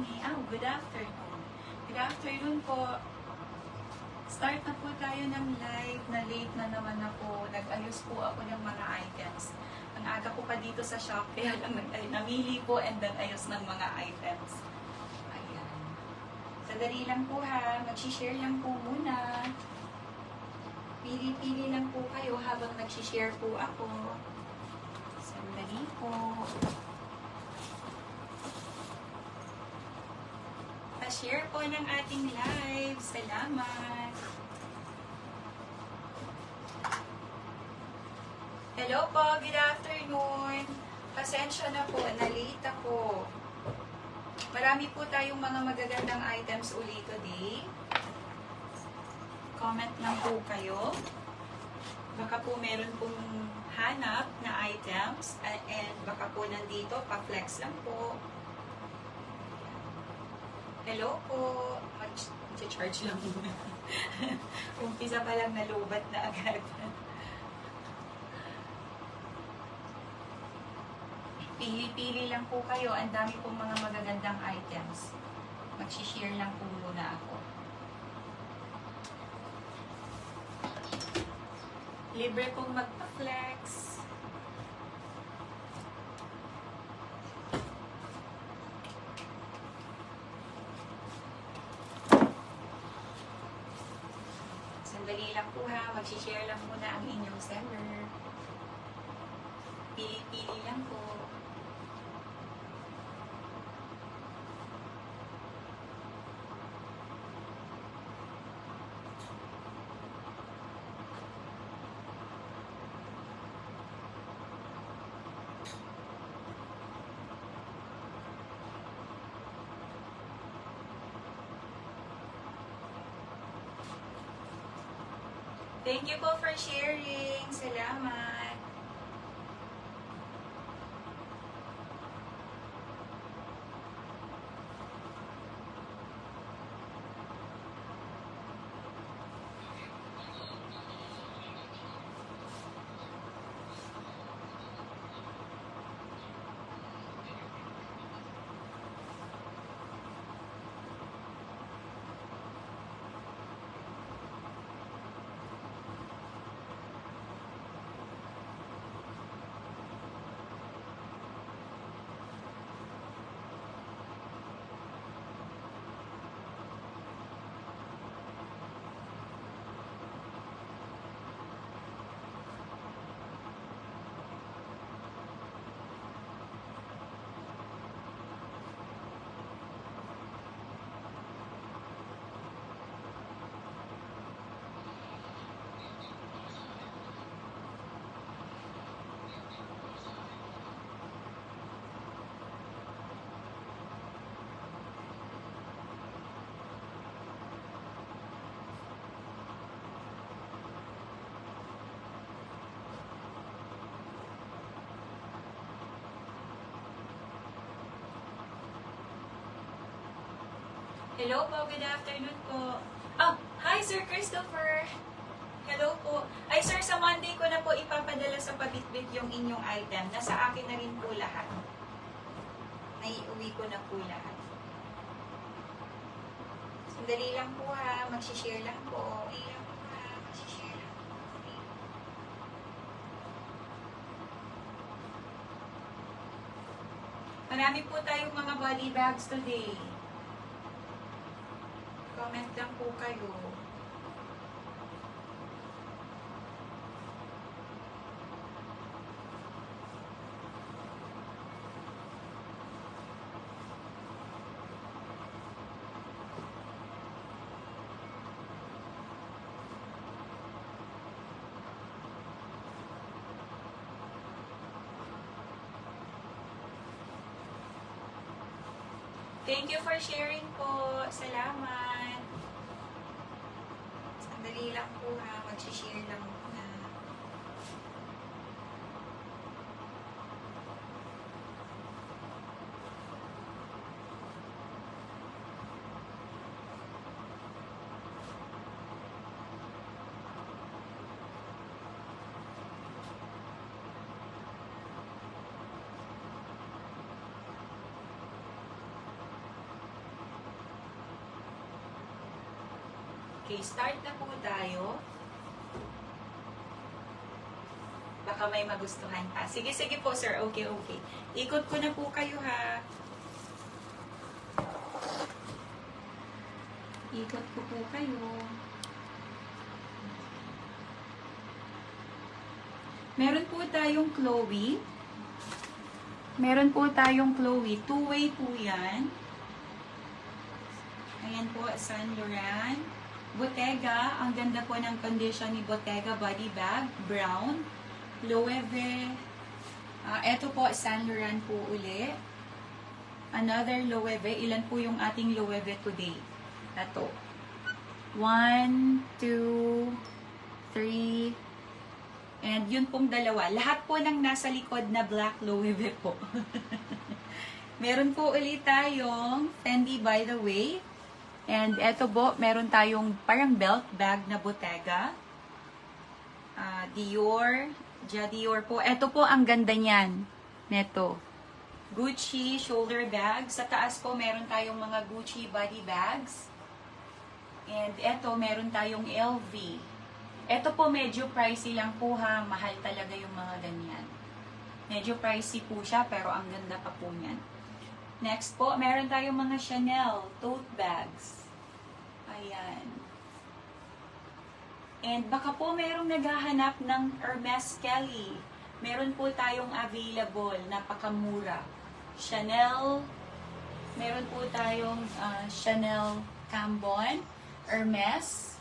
morning. Good afternoon. Good afternoon po. Start na po tayo ng live. Na late na naman ako. Nag-ayos po ako ng mga items. Ang aga ko pa dito sa shop, kaya lang namili po and nag-ayos ng mga items. Ayan. Sandali lang po ha. Mag-share lang po muna. Pili-pili lang po kayo habang nag-share po ako. Sandali po. Pa-share po ng ating live. Salamat. Hello po, good afternoon. Pasensya na po, na-late ako. Marami po tayong mga magagandang items uli today. Comment lang po kayo. Baka po meron pong hanap na items and baka po nandito, pa-flex lang po. Hello po. Mag-charge lang muna. Umpisa pa lang nalubat na agad. Pili-pili lang po kayo. Ang dami pong mga magagandang items. Mag-share lang po muna ako. Libre pong magpa-flex. Sandali lang po ha. Mag-share lang muna ang inyong seller. Pili-pili lang po. Thank you po for sharing. Salamat. Hello po, good afternoon po. Hi Sir Christopher. Hello po. Ay sir, sa Monday ko na po ipapadala sa Pabitbit yung inyong item. Nasa akin na rin po lahat. Naiuwi ko na po lahat. Sandali lang po ha. Mag-share lang po. Marami po tayong mga body bags today. Comment lang po kayo. Thank you for sharing po. Salamat. Sandali lang po ha. Mag-share lang muna. Okay, start na po tayo. Baka may magustuhan pa. Sige, sige po, sir. Okay, okay. Ikot ko na po kayo, ha. Ikot ko po kayo. Meron po tayong Chloe. Meron po tayong Chloe. Two-way po yan. Ayan po, Saint Laurent. Bottega. Ang ganda po ng condition ni Bottega body bag. Brown. Loewe. Ito po, Saint Laurent po uli. Another Loewe. Ilan po yung ating Loewe today? Ito. 1, 2, 3, and yun pong dalawa. Lahat po ng nasa likod na black Loewe po. Meron po ulit tayong Fendi by the way. And eto po, meron tayong parang belt bag na Bottega. Dior. Dior po. Eto po ang ganda niyan. Neto. Gucci shoulder bag. Sa taas po, meron tayong mga Gucci body bags. And eto, meron tayong LV. Eto po, medyo pricey lang po ha. Mahal talaga yung mga ganyan. Medyo pricey po siya, pero ang ganda pa po niyan. Next po, meron tayong mga Chanel tote bags. Ayan. And baka po merong naghahanap ng Hermes Kelly. Meron po tayong available, napakamura. Chanel, meron po tayong Chanel Cambon, Hermes.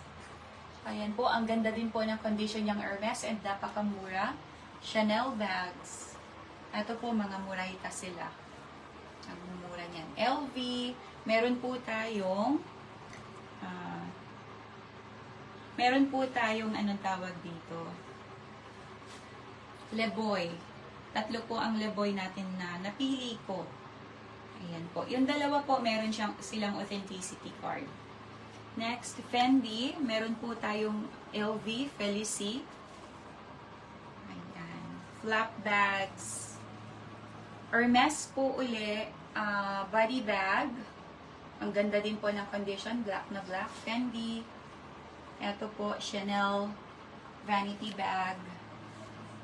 Ayan po, ang ganda din po ng condition niyang Hermes and napakamura. Chanel bags. Ito po, mga murahita sila. Ang mura niyan. LV, meron po tayong anong tawag dito? Leboy. Tatlo po ang Leboy natin na napili ko. Ayan po. Yung dalawa po, meron silang authenticity card. Next, Fendi. Meron po tayong LV, Felici. Ayan. Flap bags. Hermes po uli. Body bag. Ang ganda din po ng condition. Black na black. Fendi. Ito po, Chanel vanity bag.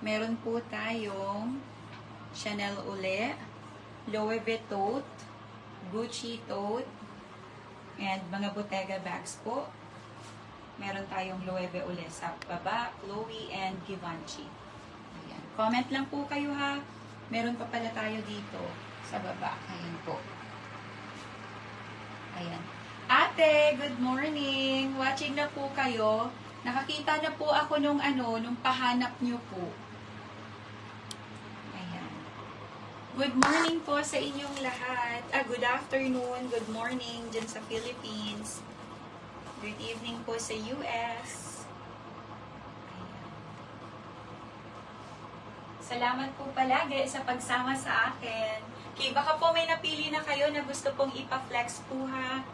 Meron po tayong Chanel uli. Loewe tote. Gucci tote. And mga Bottega bags po. Meron tayong Loewe uli sa baba, Chloe and Givenchy. Ayan. Comment lang po kayo ha. Meron pa pala tayo dito sa baba. Ayan po. Ayan. Ate, good morning. Watching na po kayo. Nakakita na po ako nung pahanap nyo po. Good morning po sa inyong lahat. Good afternoon, good morning dyan sa Philippines. Good evening po sa US. Ayan. Salamat po palagi sa pagsama sa akin. Okay, baka po may napili na kayo na gusto pong ipa-flex po ha.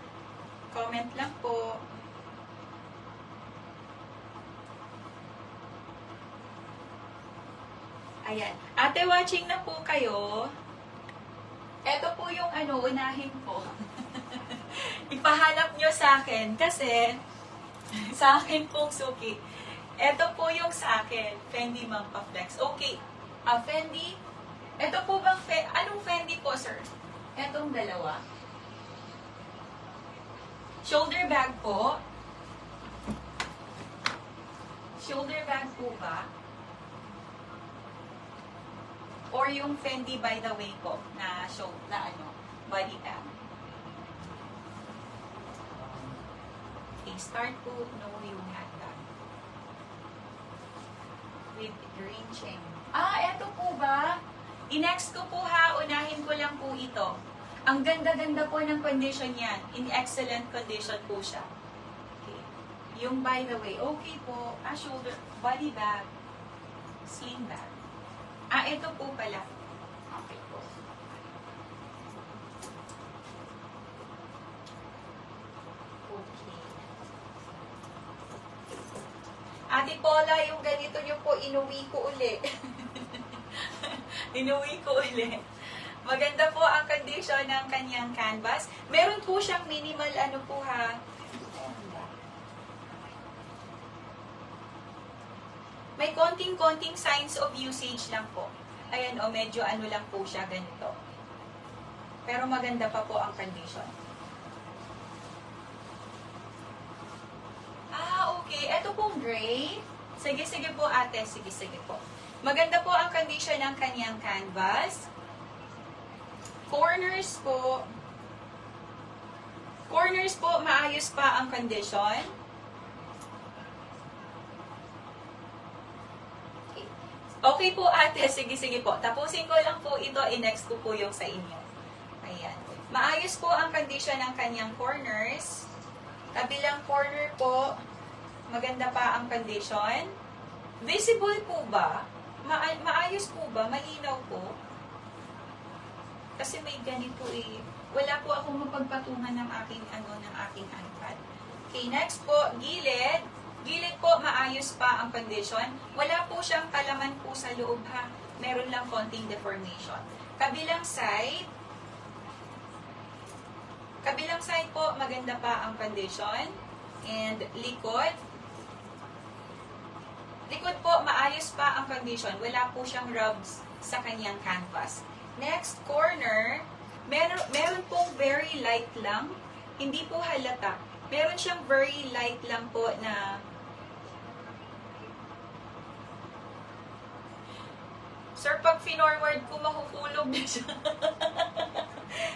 Comment lang po. Ayan. Ate, watching na po kayo. Ito po yung unahin po. Ipahanap nyo sa akin kasi sa akin pong suki. Ito po yung sa akin. Fendi Mampa Flex. Okay. Fendi. Ito po bang anong Fendi po, sir? Etong dalawa. Shoulder bag po. Shoulder bag po ba? Or yung Fendi by the way po na body bag. Okay, start po yung handbag. With green chain. Eto po ba? I-next ko po ha, unahin ko lang po ito. Ang ganda-ganda po ng condition yan. In excellent condition po siya. Okay. Yung by the way, okay po. Shoulder, body bag, sling bag. Ito po pala. Okay po. Okay. Ate Paula, yung ganito nyo po, inuwi ko uli. Inuwi ko uli. Maganda po ang condition ng kanyang canvas. Meron po siyang minimal po ha. May konting-konting signs of usage lang po. Ayan o, medyo ano lang po siya, ganito. Pero maganda pa po ang condition. Okay. Ito pong gray. Sige po ate. Sige po. Maganda po ang condition ng kanyang canvas. Corners po, maayos pa ang condition. Okay po ate, sige po. Tapusin ko lang po ito, i-next ko po yung sa inyo. Ayan. Maayos po ang condition ng kanyang corners. Kabilang corner po, maganda pa ang condition. Visible po ba? Maayos po ba? Malinaw po? Kasi may ganito eh. Wala po akong mapagpatungan ng aking iPad. Okay, next po, gilid. Gilid po, maayos pa ang condition. Wala po siyang kalaman po sa loob ha. Meron lang konting deformation. Kabilang side po, maganda pa ang condition. And likod. Likod po, maayos pa ang condition. Wala po siyang rubs sa kanyang canvas. Next, corner. Meron pong very light lang. Hindi po halata. Meron siyang very light lang po na Sir, pag finorward ko, mahuhulog na siya.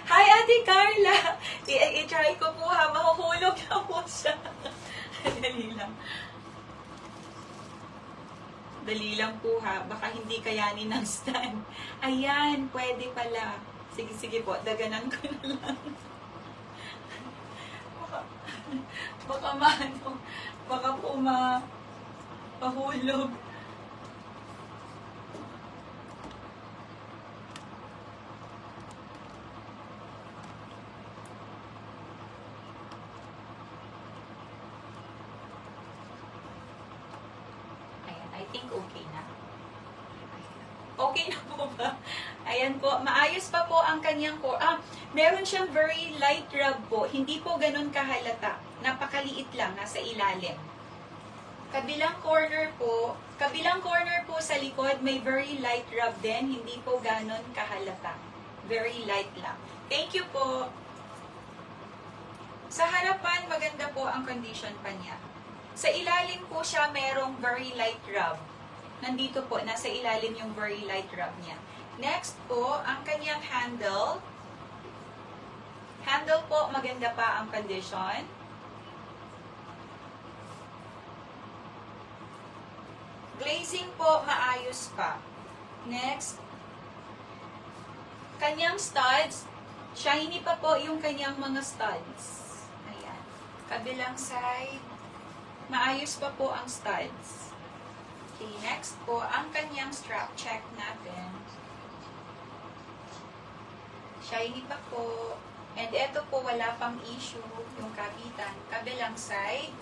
Hi, Ate Carla! I-try ko po ha, mahuhulog na po siya. Dali lang. Dali lang po ha, baka hindi kayanin ng stand. Ayan, pwede pala. Sige po, daganan ko na lang. Baka po mahulog. I think okay na. Okay na po ba? Ayan po, maayos pa po ang kanyang meron siyang very light rub po. Hindi po ganun kahalata. Napakaliit lang, nasa ilalim. Kabilang corner po sa likod, may very light rub din. Hindi po ganun kahalata. Very light lang. Thank you po. Sa harapan, maganda po ang condition pa niya. Sa ilalim po siya, merong very light rub. Nandito po, nasa ilalim yung very light rub niya. Next po, ang kanyang handle. Handle po, maganda pa ang condition. Glazing po, maayos pa. Next, kanyang studs. Shiny pa po yung kanyang mga studs. Ayan. Kabilang side. Maayos pa po ang studs. Okay, next po, ang kanyang strap. Check natin. Shiny pa po. And ito po, wala pang issue yung kabitan. Kabilang side.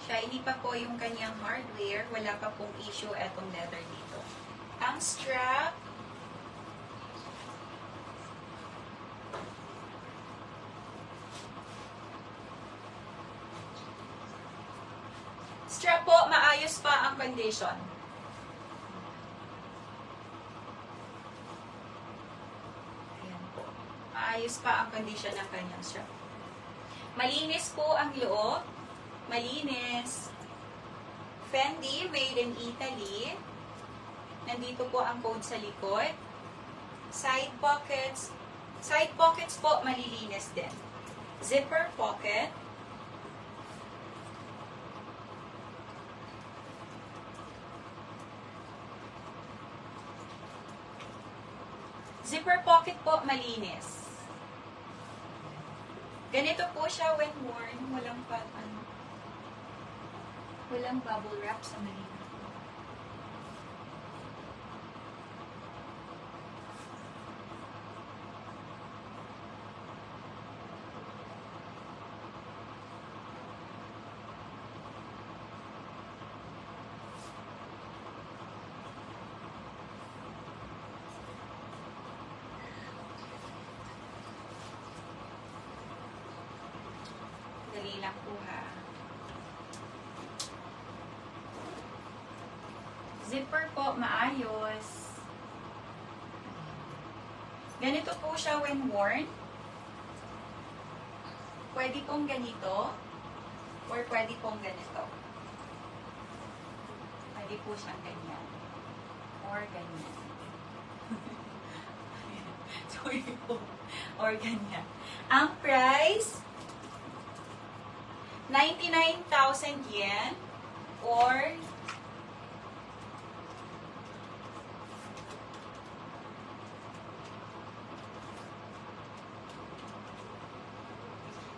Shiny pa po yung kanyang hardware. Wala pa pong issue etong leather dito. Ang strap. Strap po, maayos pa ang condition. Ayan po. Maayos pa ang condition ng kanyang strap. Malinis po ang loob. Malinis. Fendi, made in Italy. Nandito po ang code sa likod. Side pockets. Side pockets po, malilinis din. Zipper pocket. Zipper pocket po, malinis. Ganito po siya when worn. Walang bubble wrap sa malinis. Dali lang po ha. Zipper po, maayos. Ganito po siya when worn. Pwede pong ganito, or pwede pong ganito. Pwede po siyang ganyan. Or ganyan. Sorry po. Or ganyan. Ang price, 99,000 yen, or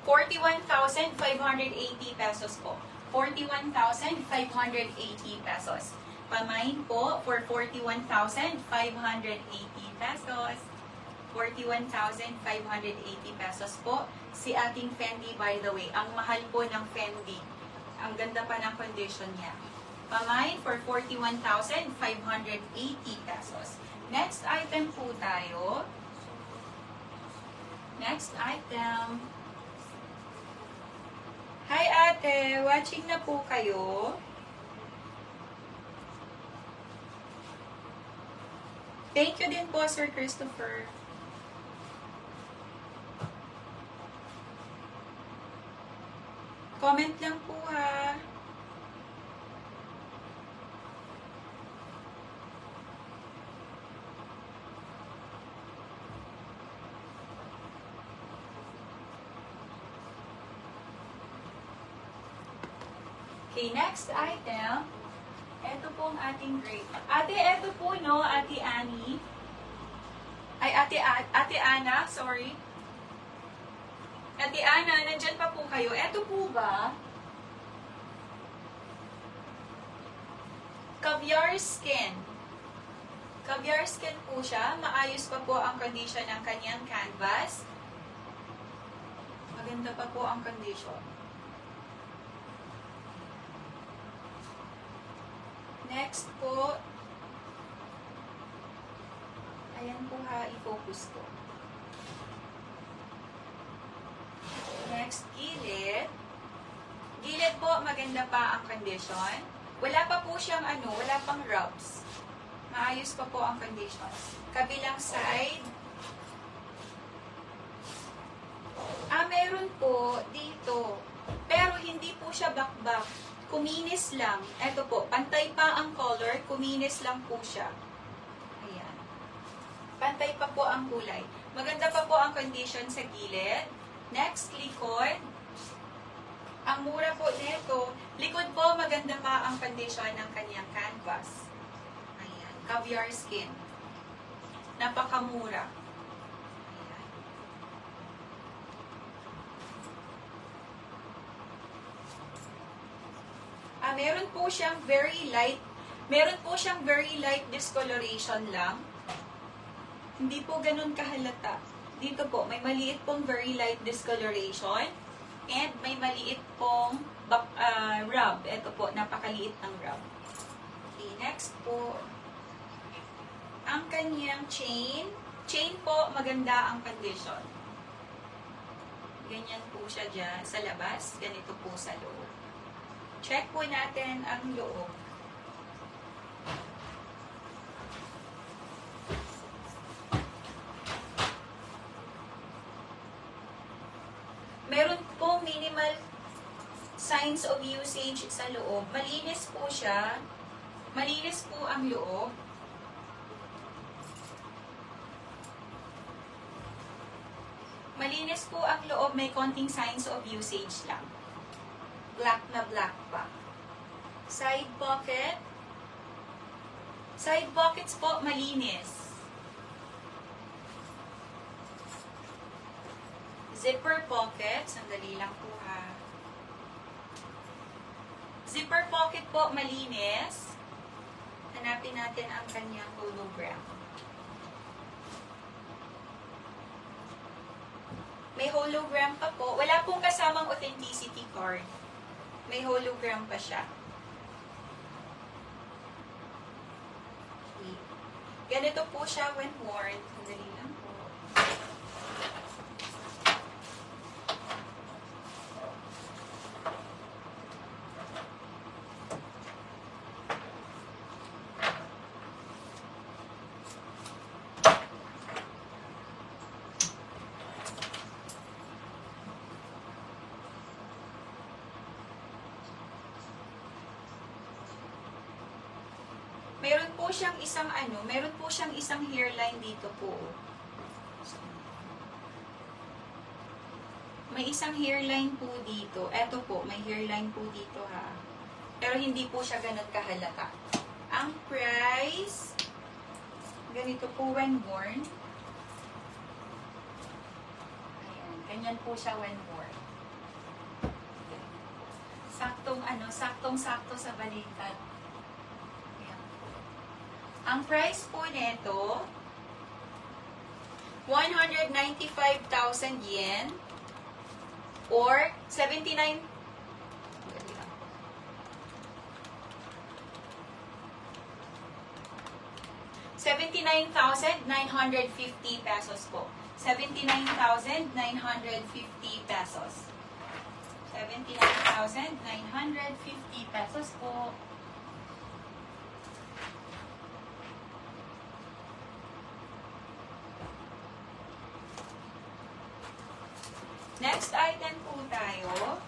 41,580 pesos po. 41,580 pesos. Pamain po for 41,580 pesos. 41,580 pesos po. Si ating Fendi, by the way. Ang mahal po ng Fendi. Ang ganda pa ng condition niya. Pamain for 41,580 pesos. Next item po tayo. Next item. Hi ate, watching na po kayo. Thank you din po, Sir Christopher. Comment lang po ha. Okay, next item. Ito po ang ating grape. Ate, ito po, no, Ate Annie. Ay, Ate Ana, sorry. Ate Ana, nandyan pa po kayo. Ito po ba? Caviar skin. Caviar skin po siya. Maayos pa po ang condition ng kanyang canvas. Maganda pa po ang condition. Next po, ayan po ha, i-focus ko. Next, gilid. Gilid po, maganda pa ang condition. Wala pa po siyang wala pang rubs. Maayos pa po ang condition. Kabilang side. Meron po dito. Pero hindi po siya back-back. Kuminis lang. Ito po, pantay pa ang color, kuminis lang po siya. Ayan. Pantay pa po ang kulay. Maganda pa po ang condition sa gilid. Next, likod. Ang mura po nito, likod po, maganda pa ang condition ng kanyang canvas. Ayan. Caviar skin. Napakamura. Meron po siyang very light discoloration lang. Hindi po ganun kahalata. Dito po, may maliit pong very light discoloration and may maliit pong rub. Ito po, napakaliit ng rub. Okay, next po, ang kanyang chain. Chain po, maganda ang condition. Ganyan po siya dyan sa labas, ganito po sa loob. Check po natin ang loob. Meron po minimal signs of usage sa loob. Malinis po siya. Malinis po ang loob. Malinis po ang loob. May konting signs of usage lang. Black na black pa. Side pocket. Side pockets po, malinis. Zipper pocket. Sandali lang po ha. Zipper pocket po, malinis. Hanapin natin ang kanyang hologram. May hologram pa po. Wala pong kasamang authenticity card. May hologram pa siya. Okay. Ganito po siya when worn. Sandali lang po. Meron po siyang isang meron po siyang isang hairline dito po. May isang hairline po dito. Eto po, may hairline po dito ha. Pero hindi po siya ganun kahalata. Ang price, ganito po when born. Ayan, ganyan po siya when born. Saktong-sakto sa balikat. Ayan. Ang price po nito, 195,000 yen or 79,950 pesos po. 79,950 pesos. 79,950 pesos po. Next item po tayo.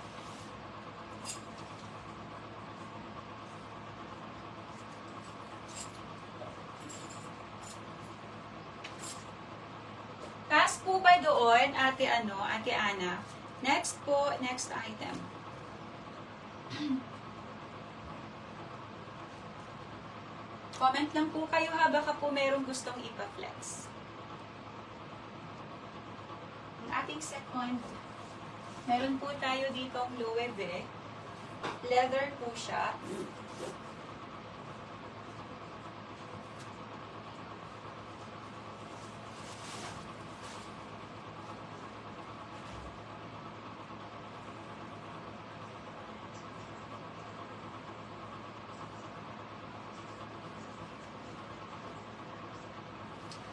Pass po ba doon, Ate Ana? Next po, next item. Comment lang po kayo ha, baka po merong gustong ipa-flex. Ang ating second, meron po tayo dito ang Loewe. Leather po siya.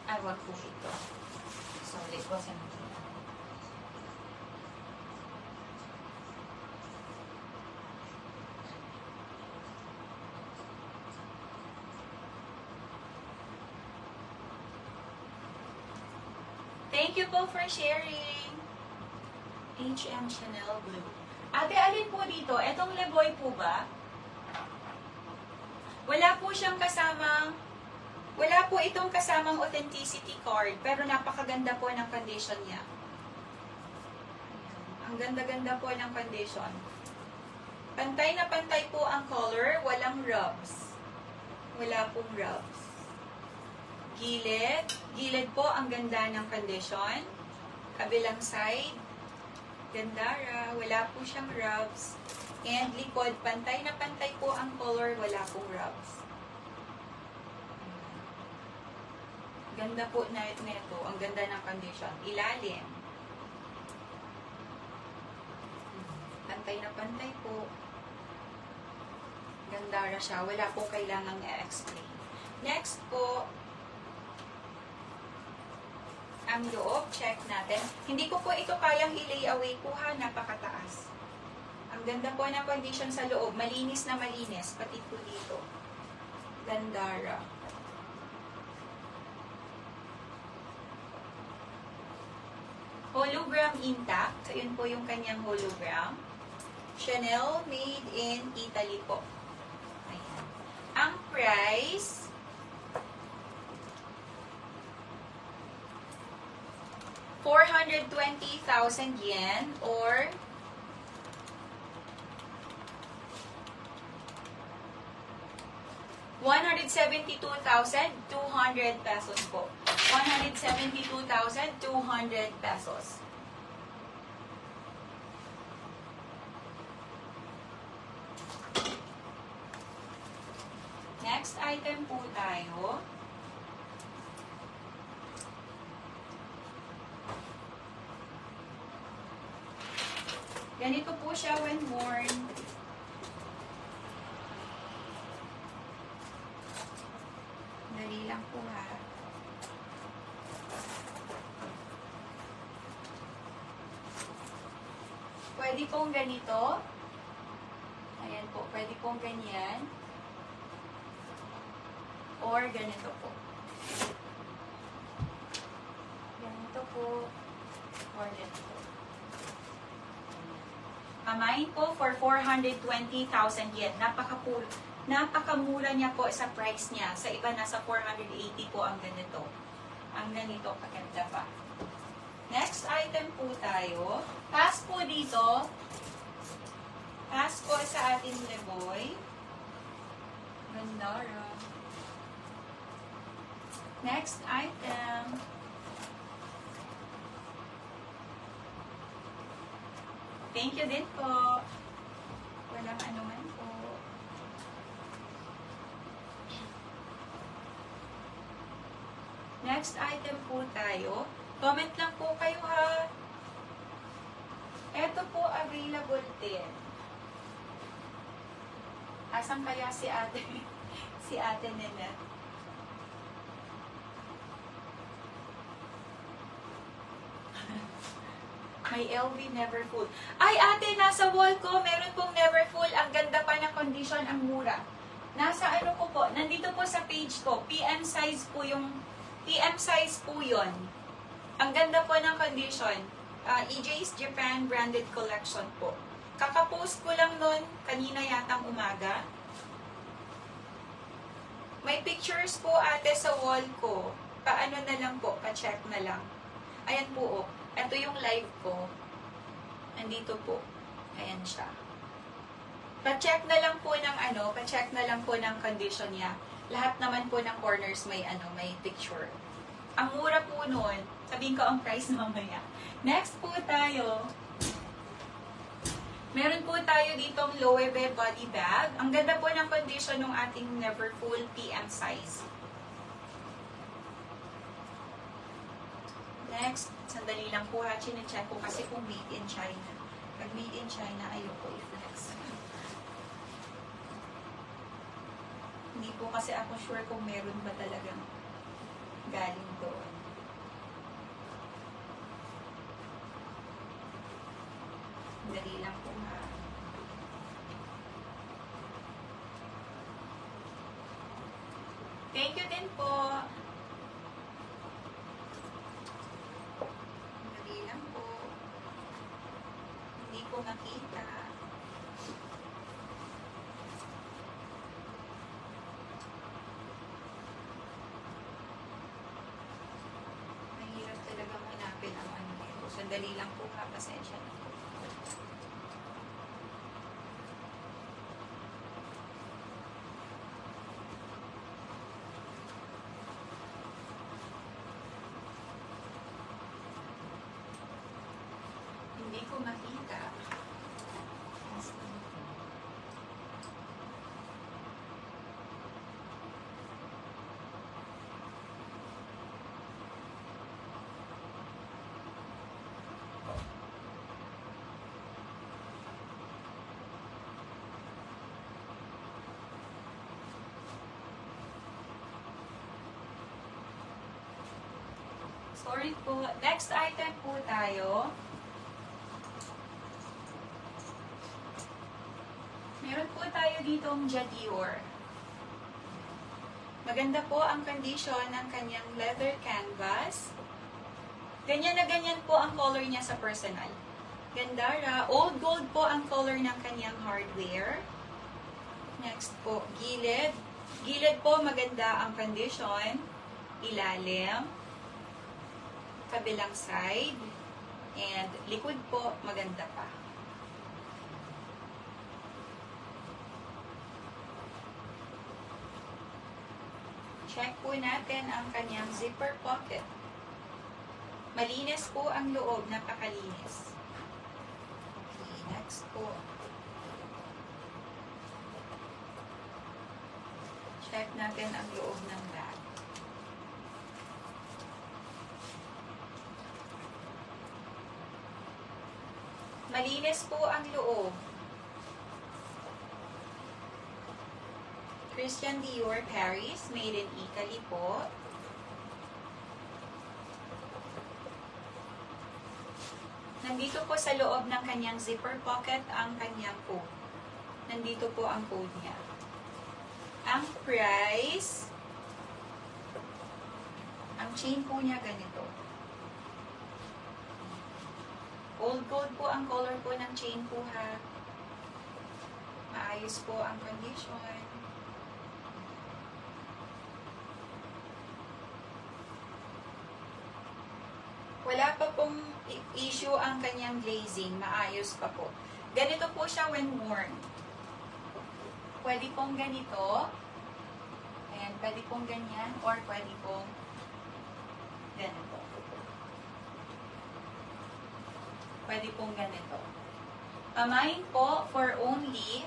Ay, wag po ito. Sorry, it wasn't ito. Thank you po for sharing. H&M Chanel Blue. Ate, alin po dito? Etong Leboy po ba? Wala po siyang kasamang Wala po itong kasamang authenticity card, pero napakaganda po ng condition niya. Ang ganda-ganda po ng condition. Pantay na pantay po ang color, walang rubs. Wala pong rubs. Gilid po ang ganda ng condition. Kabilang side, ganda, wala po siyang rubs. And likod, pantay na pantay po ang color, wala pong rubs. Ganda po na ito. Ang ganda ng condition. Ilalim. Pantay na pantay po. Ganda siya. Wala po kailangang i-explain. Next po, ang loob. Check natin. Hindi ko po ito kayang i-lay away po ha. Napakataas. Ang ganda po ng condition sa loob. Malinis na malinis. Pati po dito. Gandara. Hologram intact. So, yun po yung kanyang hologram. Chanel made in Italy po. Ayan. Ang price, ₱420,000 or 172,200 pesos po. 172,200 pesos. Next item po tayo. Ganito po siya when worn. Dali lang po ha. Pwede pong ganito. Ayan po, pwede pong ganyan. Or ganito po. Ganito po. Or ganito. Mine po for 420,000 yen. Napakamura niya po sa price niya. Sa iba nasa 480 po ang ganito. Ang ganito kaganda pa. Next item po tayo. Pass po dito. Pass po sa ating Leboy. Gandara. Next item. Thank you din po. Walang anuman po. Next item po tayo. Comment lang po kayo ha. Ito po available din. Asan kaya si ate? Si ate Nenette? May LV Neverfull. Ay, ate, nasa wall ko. Meron pong Neverfull. Ang ganda pa ng condition, ang mura. Nasa ano ko po, nandito po sa page ko. PM size po yun. Ang ganda po ng condition. EJ's Japan branded collection po. Kakapost ko lang nun, kanina yatang umaga. May pictures po ate sa wall ko. Paano na lang po, pa-check na lang. Ayan po, oh. Ito yung live ko. Nandito po. Ayan siya. Pa-check na lang po ng pa-check na lang po ng condition niya. Lahat naman po ng corners may may picture. Ang mura po nun. Sabihin ko ang price mamaya. Next po tayo. Meron po tayo ditong Loewe body bag. Ang ganda po ng condition ng ating Neverfull PM size. Next, sandali lang po ha, chine-check ko kasi kung made in China. Pag made in China, ayoko i-flex. Hindi po kasi ako sure kung meron ba talagang galing doon. Sandali lang po ha. Thank you din po. Makita. Mahirap talaga hanapin ang nito. Sandali lang po ha, pasensya na po. Hindi ko makita. Sorry po. Next item po tayo. Meron po tayo ditong Jadior. Maganda po ang condition ng kanyang leather canvas. Ganyan na ganyan po ang color niya sa personal. Gandara. Old gold po ang color ng kanyang hardware. Next po, gilid. Gilid po maganda ang condition. Ilalim. Kabilang side. And likod po maganda pa. Check po natin ang kanyang zipper pocket. Malinis po ang loob, napakalinis. Okay, next po. Check natin ang loob ng bag. Malinis po ang loob. Christian Dior Paris, made in Italy po. Nandito po sa loob ng kanyang zipper pocket ang kanyang code. Nandito po ang code niya. Ang price, ang chain po niya ganito. Old gold po ang color po ng chain po ha. Maayos po ang condition. Wala pa pong issue ang kanyang glazing. Maayos pa po. Ganito po siya when worn. Pwede pong ganito. Ayan, pwede pong ganyan. Or pwede pong ganito. Pwede pong ganito. Pamain po for only.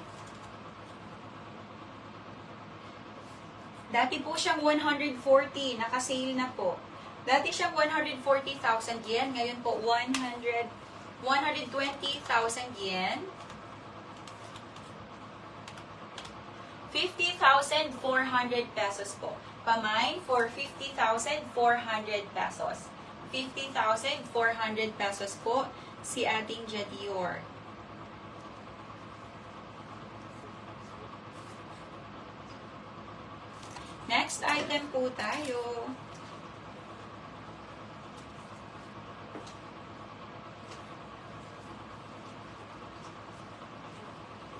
Dati po siyang 140. Naka-sale na po. Dati siyang 140,000 yen. Ngayon po, 120,000 yen. 50,400 pesos po. Pamay for 50,400 pesos. 50,400 pesos po si ating Jadior. Next item po tayo.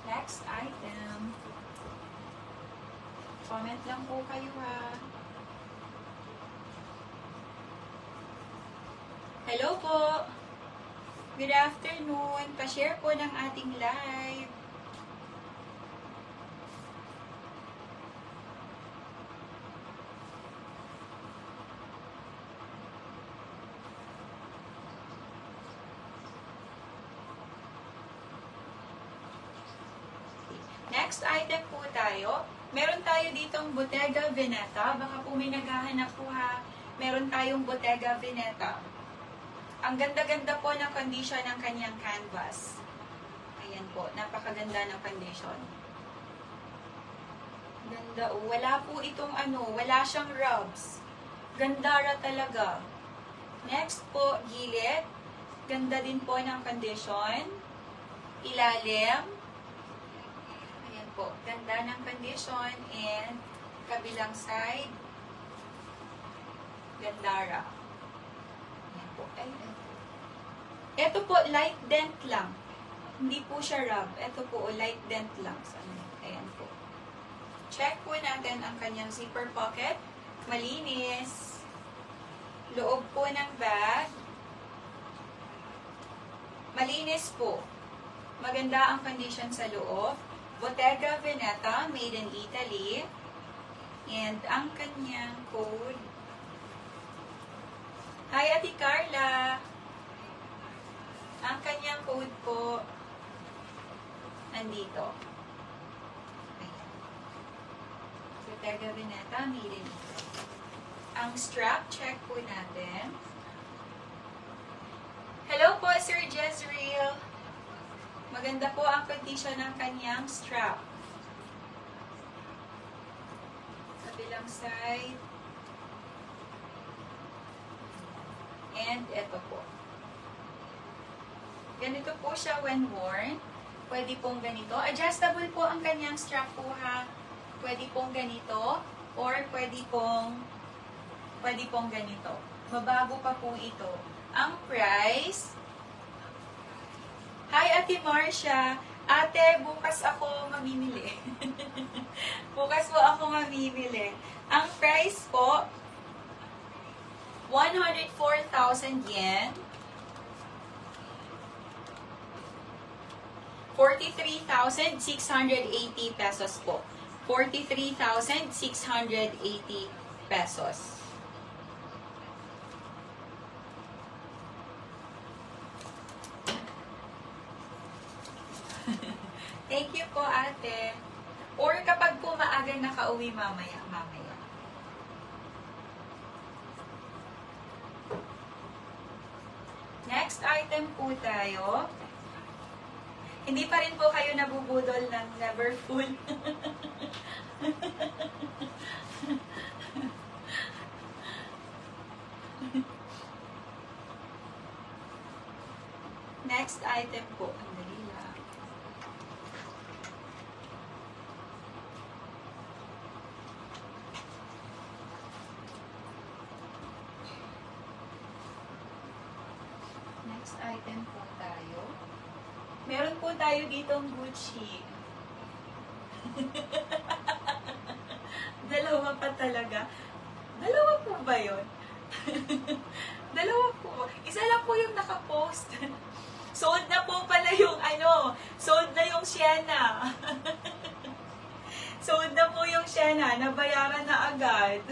Next item. Comment lang po kayo ha. Hello po. Good afternoon. Pa-share po ng ating live. Next item po tayo. Meron tayo ditong Bottega Veneta. Baka po may naghahanap po ha. Meron tayong Bottega Veneta. Ang ganda-ganda po ng condition ng kanyang canvas. Ayan po. Napakaganda ng condition. Ganda o. Wala po itong wala siyang rubs. Gandara talaga. Next po, gilid. Ganda din po ng condition. Ilalim. Po. Ganda ng condition and kabilang side gandara. Ayan po. Ito po light dent lang. Hindi po siya rub. Ito po light dent lang. Ayan po. Check po natin ang kanyang zipper pocket. Malinis. Loob po ng bag. Malinis po. Maganda ang condition sa loob. Bottega Veneta, made in Italy. And ang kanyang code. Hi, Ate Carla. Ang kanyang code po, nandito. Ayan. Bottega Veneta, made in Italy. Ang strap, check po natin. Hello po, Sir Jezreel. Maganda po ang condition ng kanyang strap. Kabilang side. And ito po. Ganito po siya when worn. Pwede pong ganito. Adjustable po ang kanyang strap po ha. Pwede pong ganito. Or pwede pong ganito. Mabago pa po ito. Ang price. Hi, Ate Marcia. Ate, bukas ako mamimili. Bukas po ako mamimili. Ang price po, 104,000 yen. 43,680 pesos po. 43,680 pesos. Thank you po, ate. Or kapag po maaga nakauwi mamaya. Next item po tayo. Hindi pa rin po kayo nabubudol ng never full. Next item po. Ang dali lang. Next item po tayo. Meron po tayo ditong Gucci. Dalawa pa talaga. Dalawa po ba yun? Dalawa po. Isa lang po yung nakapost. Sold na po pala yung sold na yung Sienna. Sold na po yung Sienna. Nabayaran na agad.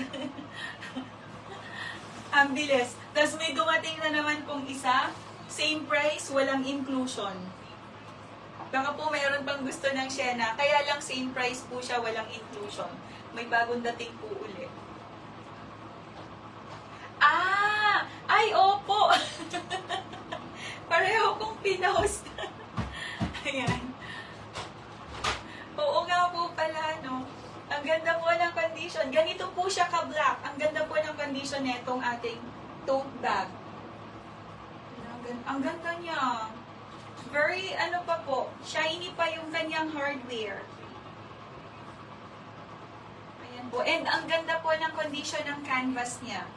Ang bilis. Tapos may dumating na naman pong isa. Same price, walang inclusion. Baka po mayroon pang gusto ng Sienna. Kaya lang same price po siya, walang inclusion. May bagong dating po ulit. Ay, opo. Pareho kong pinost. Ayan. Oo nga po pala, no? Ang ganda po ng condition. Ganito po siya ka-black. Ang ganda po ng condition netong ating tote bag. Ang ganda niya. Very, pa po, shiny pa yung kanyang hardware. Ayan po. And ang ganda po ng condition ng canvas niya.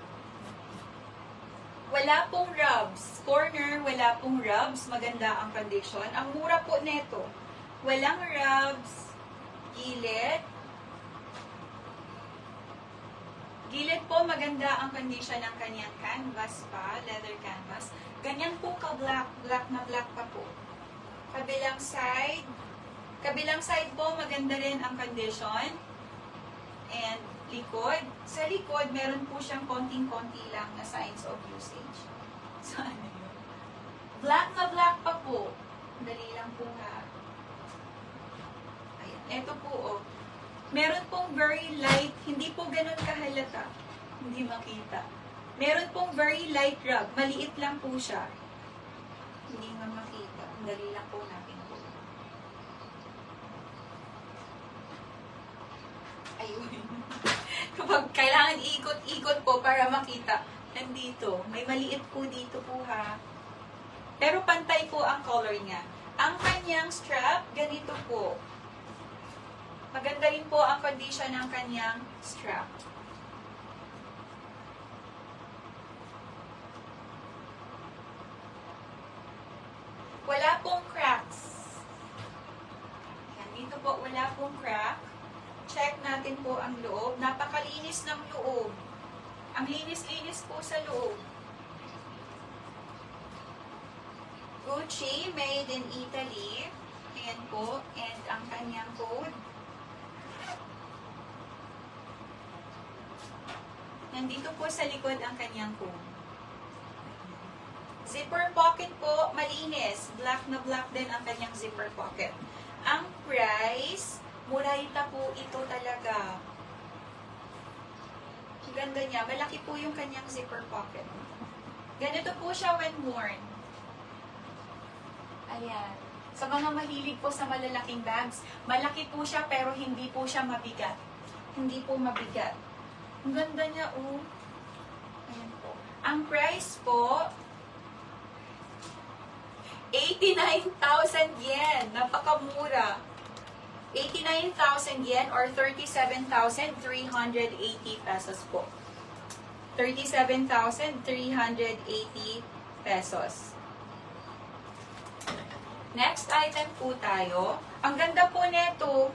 Wala pong rubs. Corner, wala pong rubs. Maganda ang condition. Ang mura po neto. Walang rubs. Gilid. Gilid po, maganda ang condition ng kanyang canvas pa. Leather canvas. Ganyan po ka-black. Black na black pa po. Kabilang side. Kabilang side po, maganda rin ang condition. And likod. Sa likod, meron po siyang konting-konti lang na signs of usage. So, ano yun? Black na black pa po. Dali lang po ha. Ayan. Ito po, oh. Meron pong very light, hindi po ganun kahalata. Hindi makita. Meron pong very light rug. Maliit lang po siya. Hindi nga makita. Dali lang po natin po. Ayun. Kapag kailangan ikot-ikot po para makita, nandito. May maliit po dito po ha. Pero pantay po ang color niya. Ang kanyang strap, ganito po. Maganda rin po ang condition ng kanyang strap. Wala pong cracks. Yan, dito po wala pong crack. Check natin po ang loob. Napakalinis ng loob. Ang linis-linis po sa loob. Gucci, made in Italy. Ayan po. And ang kanyang code. Nandito po sa likod ang kanyang code. Zipper pocket po, malinis. Black na black din ang kanyang zipper pocket. Ang price, murayta po ito talaga. Ang ganda niya. Malaki po yung kanyang zipper pocket. Ganito po siya when worn. Ayan. Sa mga mahilig po sa malalaking bags, malaki po siya pero hindi po siya mabigat. Hindi po mabigat. Ang ganda niya, oh. Ayan po. Ang price po, 89,000 yen. Napakamura. 89,000 yen or 37,380 pesos po. 37,380 pesos. Next item po tayo. Ang ganda po nito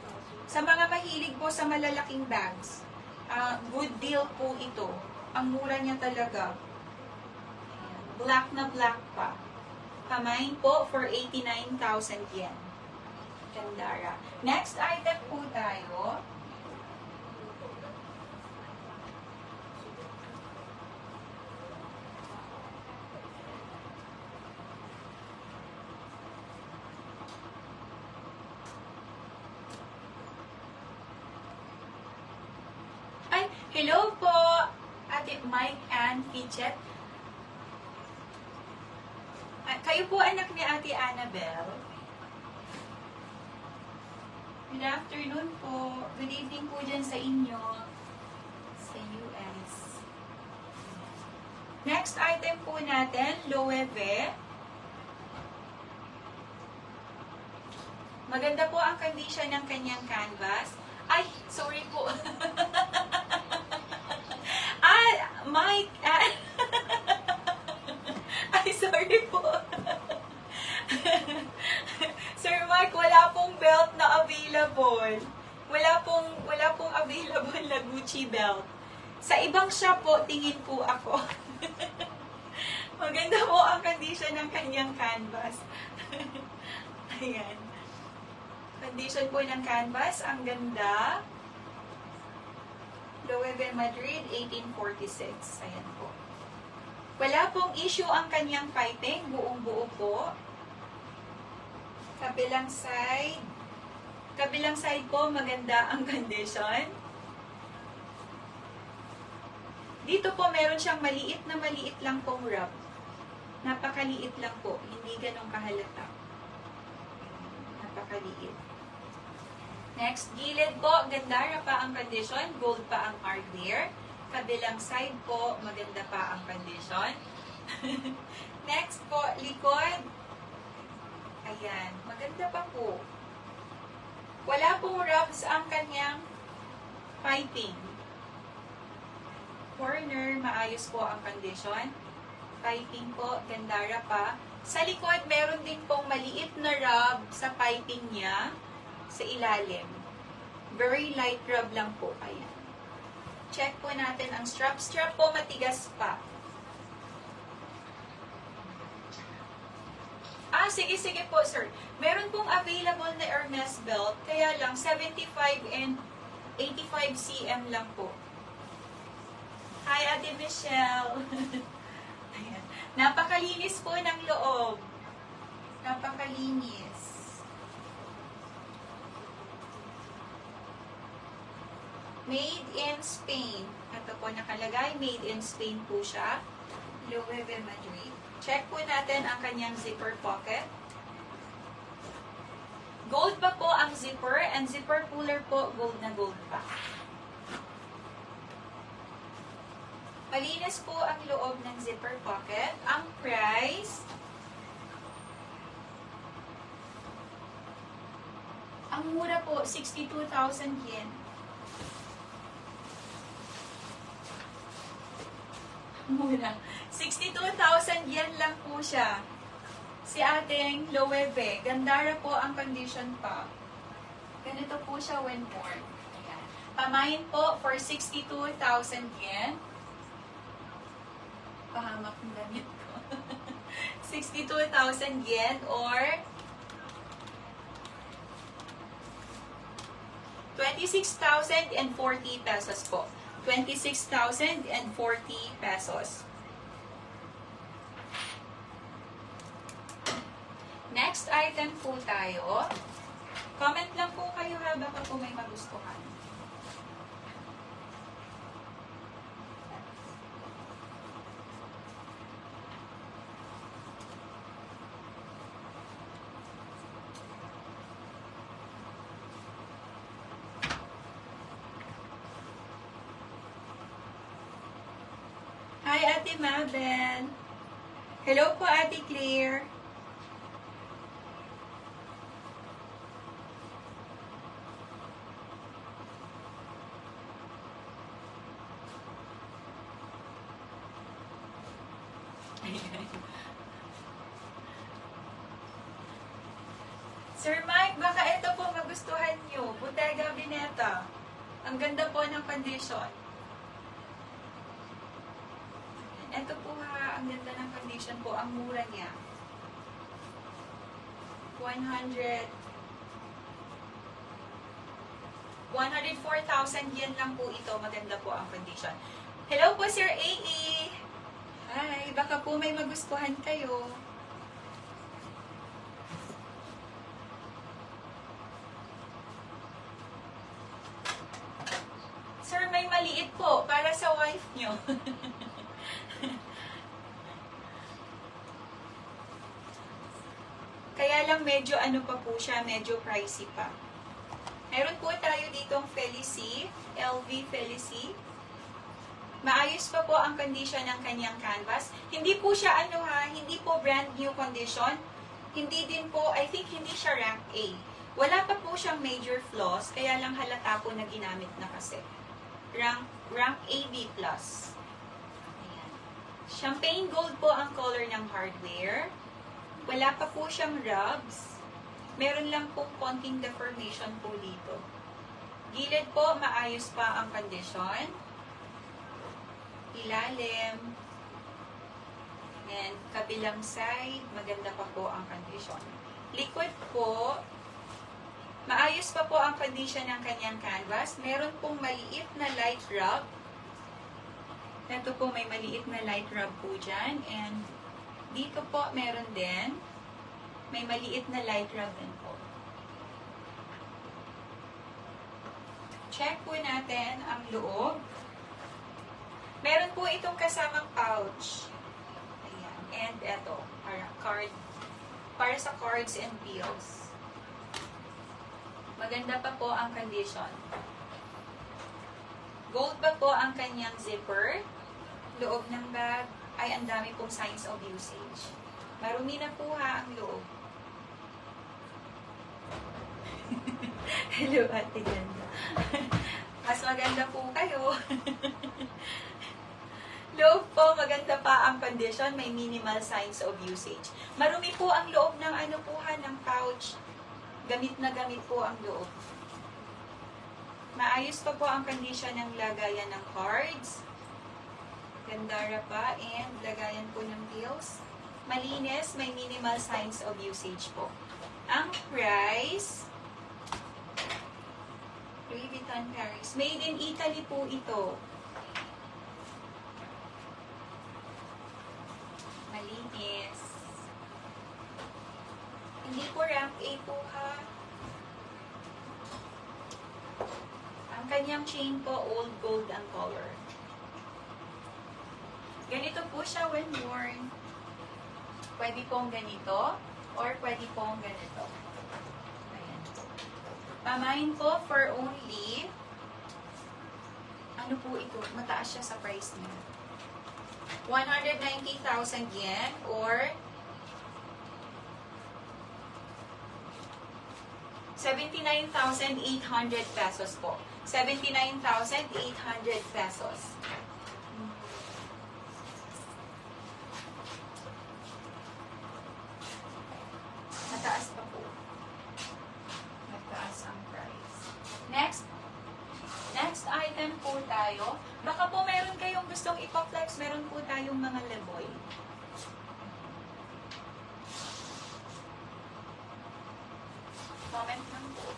sa mga mahilig po sa malalaking bags. Good deal po ito. Ang mura niya talaga. Black na black pa. Kamay po for 89,000 yen. Gandara. Next item po tayo. Ay, hello po, Ate Mike and Fidget. Kayo po anak ni Ate Annabelle. Good afternoon po. Good evening po dyan sa inyo. Sa US. Next item po natin, Loewe. Maganda po ang condition ng kanyang canvas. Ay, sorry po. Mike. Ay, sorry po. Gucci belt. Sa ibang shop po, tingin po ako. Maganda po ang condition ng kanyang canvas. Ayan. Condition po ng canvas, ang ganda. Loewe Madrid, 1846. Ayan po. Wala pong issue ang kanyang piping, buong-buo po. Kabilang side. Kabilang side po, maganda ang condition. Dito po, meron siyang maliit lang pong rub. Napakaliit lang po, hindi ganong kahalata. Napakaliit. Next, gilid po, ganda pa ang condition, gold pa ang hardware. Kabilang side po, maganda pa ang condition. Next po, likod. Ayan, maganda pa po. Wala pong rubs ang kanyang piping. Corner, maayos po ang condition. Piping po, gandara pa. Sa likod, meron din pong maliit na rub sa piping niya sa ilalim. Very light rub lang po. Ayan. Check po natin ang strap. Strap po, matigas pa. Sige po, sir. Meron pong available na Hermes belt, kaya lang 75 and 85 cm lang po. Hi, Ate Michelle. Ayan. Napakalinis po ng loob. Napakalinis. Made in Spain. Ito po nakalagay, made in Spain po siya. Loewe Madrid. Check po natin ang kanyang zipper pocket. Gold pa po ang zipper, and zipper puller po, gold na gold pa. Malinis po ang loob ng zipper pocket. Ang price, ang mura po, 62,000 yen. Mura. 62,000 yen lang po siya. Si ating Loewe. Gandara po ang condition pa. Ganito po siya when worn. Ayan. Pamain po for 62,000 yen. Pahamak ng damit ko. 62,000 yen or 26,040 pesos po. 26,040 pesos. Next item po tayo. Comment lang po kayo ha, baka po may magustuhan. Hi, Ate Mabel. Hello po, Ate Claire. Sir Mike, baka ito po magustuhan nyo. Bottega Veneta. Ang ganda po ng condition. Ito po ha, ang ganda ng condition po. Ang mura niya. 104,000 yen lang po ito. Maganda po ang condition. Hello po, Sir A.E. Hi, baka po may magustuhan kayo. Sir, may maliit po para sa wife nyo. Kaya lang medyo ano pa po siya, medyo pricey pa. Meron po tayo ditong Felicie, LV Felicie. Maayos pa po ang condition ng kanyang canvas. Hindi po siya ano ha, hindi po brand new condition. Hindi din po, I think hindi siya rank A. Wala pa po siyang major flaws, kaya lang halata po na ginamit na kasi. Rank AB+. Ayan. Champagne gold po ang color ng hardware. Wala pa po siyang rubs. Meron lang pong konting deformation po dito. Gilid po, maayos pa ang kondisyon. Ilalim. And kabilang side, maganda pa po ang kondisyon. Liquid po, maayos pa po ang kondisyon ng kanyang canvas. Meron pong maliit na light rub. Ito po, may maliit na light rub po dyan. And dito po, meron din. May maliit na light rub din po. Check po natin ang loob. Meron po itong kasamang pouch. Ayan. And eto, para sa cards and bills. Maganda pa po ang condition. Gold pa po ang kanyang zipper. Loob ng bag ay ang dami pong signs of usage. Marumi na po ha ang loob. Hello, Ate Ganda. Mas maganda po kayo. Loob po, maganda pa ang condition. May minimal signs of usage. Marumi po ang loob ng ng pouch. Gamit na gamit po ang loob. Maayos pa po ang condition ng lagayan ng cards. Gandara pa. And lagayan po ng bills. Malinis, may minimal signs of usage po. Ang price, Louis Vuitton Paris. Made in Italy po ito. Malinis. Hindi po rank A po ha. Ang kanyang chain po, old gold ang color. Ganito po siya when worn. Pwede pong ganito, or pwede pong ganito. Ayan. Pamain po for only, ano po ito? Mataas siya sa price niya. 190,000 yen, or 79,800 pesos po. 79,800 pesos. Mataas pa po. Mataas ang price. Next item po tayo. Baka po meron kayong gustong ipa-flex. Meron po tayong mga leboy. Comment lang po.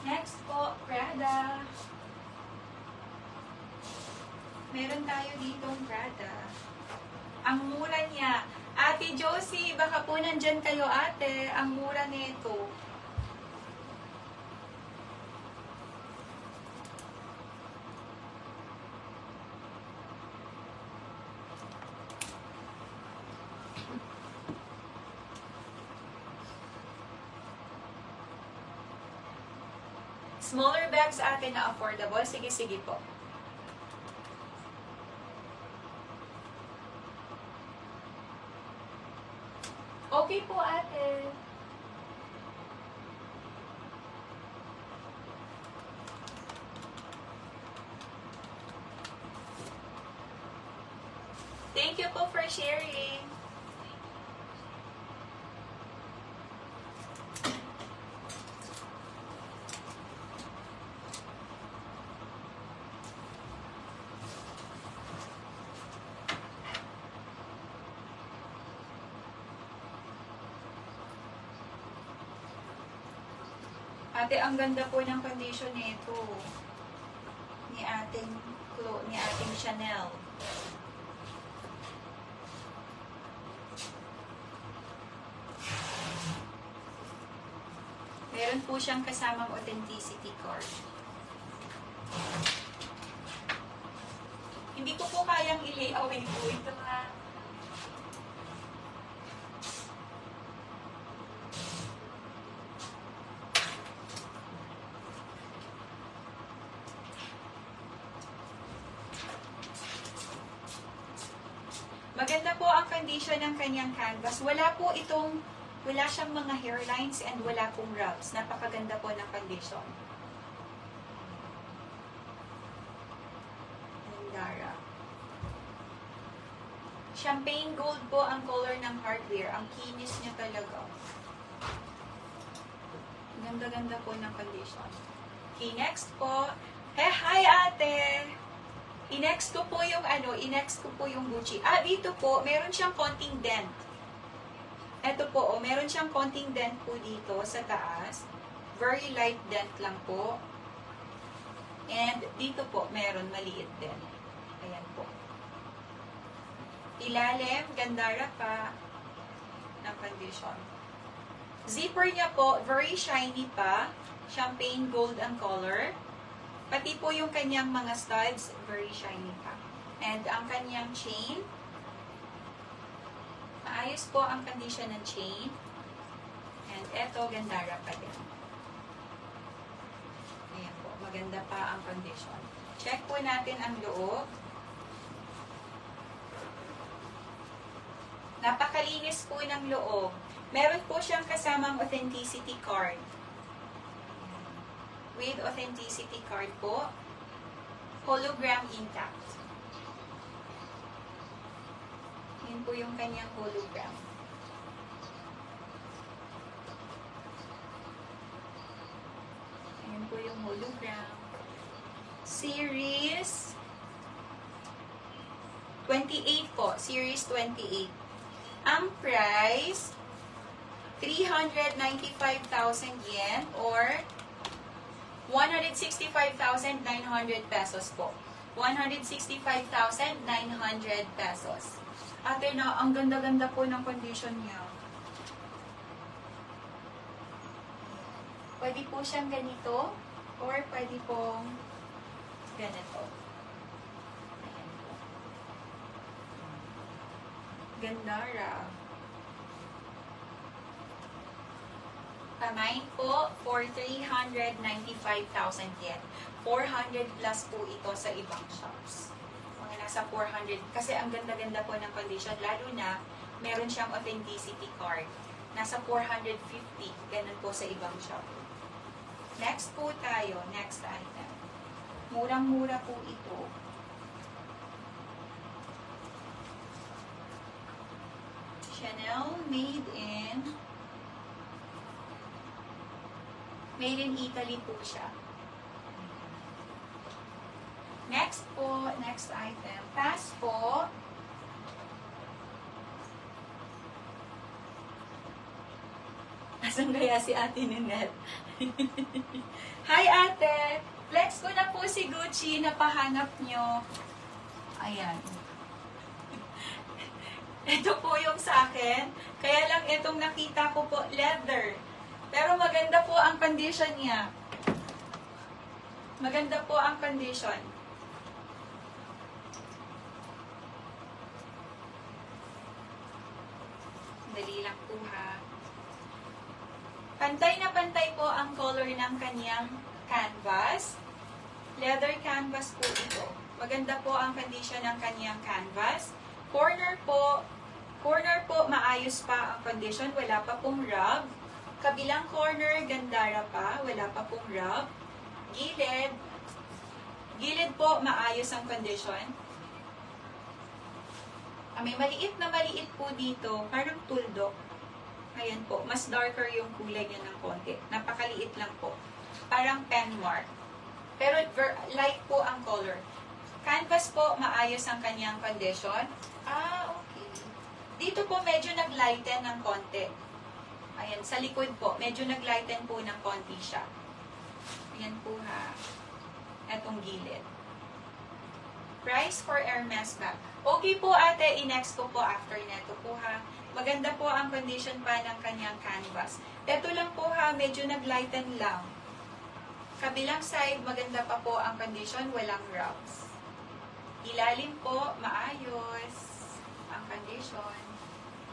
Next po, Prada. Meron tayo ditong Prada. Ang mura niya. Ate Josie, baka po nandyan kayo ate. Ang mura nito. Smaller bags ate na affordable. Sige, sige po. Okay po, ate. Thank you po for sharing. Ate, ang ganda po ng condition nito. Ni ating Chanel. Meron po siyang kasamang authenticity card. Hindi ko po kayang i-layaway po ito ha. Maganda po ang condition ng kanyang canvas. Wala siyang mga hairlines and wala pong rubs. Napakaganda po ng condition. Dara. Champagne gold po ang color ng hardware. Ang kinis niya talaga. Ganda-ganda po ng condition. Okay, next po. Hi ate! I-next ko po yung Gucci. Dito po, meron siyang konting dent. Ito po, meron siyang konting dent po dito sa taas. Very light dent lang po. And dito po, meron maliit din. Ayan po. Ilalim, gandara pa ng condition. Zipper niya po, very shiny pa. Champagne gold ang color. Pati po yung kanyang mga studs, very shiny pa. And ang kanyang chain, maayos po ang condition ng chain. And eto, gandara pa din. Ayan po, maganda pa ang condition. Check po natin ang loob. Napakalinis po ng loob. Meron po siyang kasamang authenticity card. With authenticity card po. Hologram intact. Yun po yung kanyang hologram. Ayan po yung hologram. Series 28 po. Series 28. Ang price, 395,000 yen or 165,900 pesos po. 165,900 pesos. Ate na, ang ganda-ganda po ng condition niya. Pwede po siyang ganito or pwede pong ganito. Ayan po. Gandara. Pamain po for 395,000 yen. 400 plus po ito sa ibang shops. Mga nasa 400. Kasi ang ganda-ganda po ng condition. Lalo na, meron siyang authenticity card. Nasa 450. Ganun po sa ibang shop. Next po tayo. Next item. Murang-mura po ito. Chanel made in Italy po siya. Next po, next item. Pass po. Asan kaya si Ate Ninette? Hi Ate! Flex ko na po si Gucci. Napahanap nyo. Ayan. Ito po yung sa akin. Kaya lang itong nakita ko po, leather. Pero maganda po ang condition niya. Maganda po ang condition. Dali lang po ha. Pantay na pantay po ang color ng kanyang canvas. Leather canvas po ito. Maganda po ang condition ng kanyang canvas. Corner po, maayos pa ang condition. Wala pa pong rub. Kabilang corner, gandara pa. Wala pa pong rub. Gilid po, maayos ang condition. May maliit po dito. Parang tuldok. Ayan po. Mas darker yung kulay niya ng konti. Napakaliit lang po. Parang pen mark. Pero light po ang color. Canvas po, maayos ang kanyang condition. Okay. Dito po, medyo naglighten ng konti. Ayan, sa likod po, medyo naglighten po ng konti siya. Ayan po ha. Etong gilid. Price for Hermes bag. Okay po ate, i-next ko po after neto po ha. Maganda po ang condition pa ng kanyang canvas. Ito lang po ha, medyo naglighten lang. Kabilang side, maganda pa po ang condition, walang rubs. Ilalim po, maayos ang condition.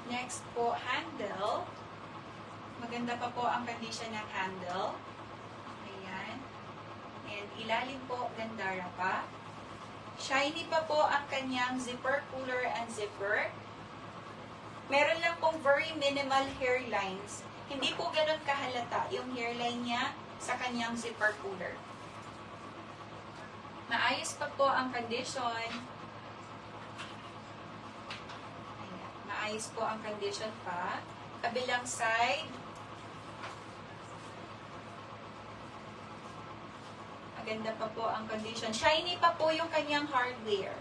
Next po, handle. Maganda pa po ang condition ng handle. Ayan. And ilalim po, gandara pa. Shiny pa po ang kanyang zipper, puller, and zipper. Meron lang pong very minimal hairlines. Hindi po ganun kahalata yung hairline niya sa kanyang zipper puller. Maayos pa po ang condition. Ayan. Maayos po ang condition pa. Kabilang side. Maganda pa po ang condition. Shiny pa po yung kanyang hardware.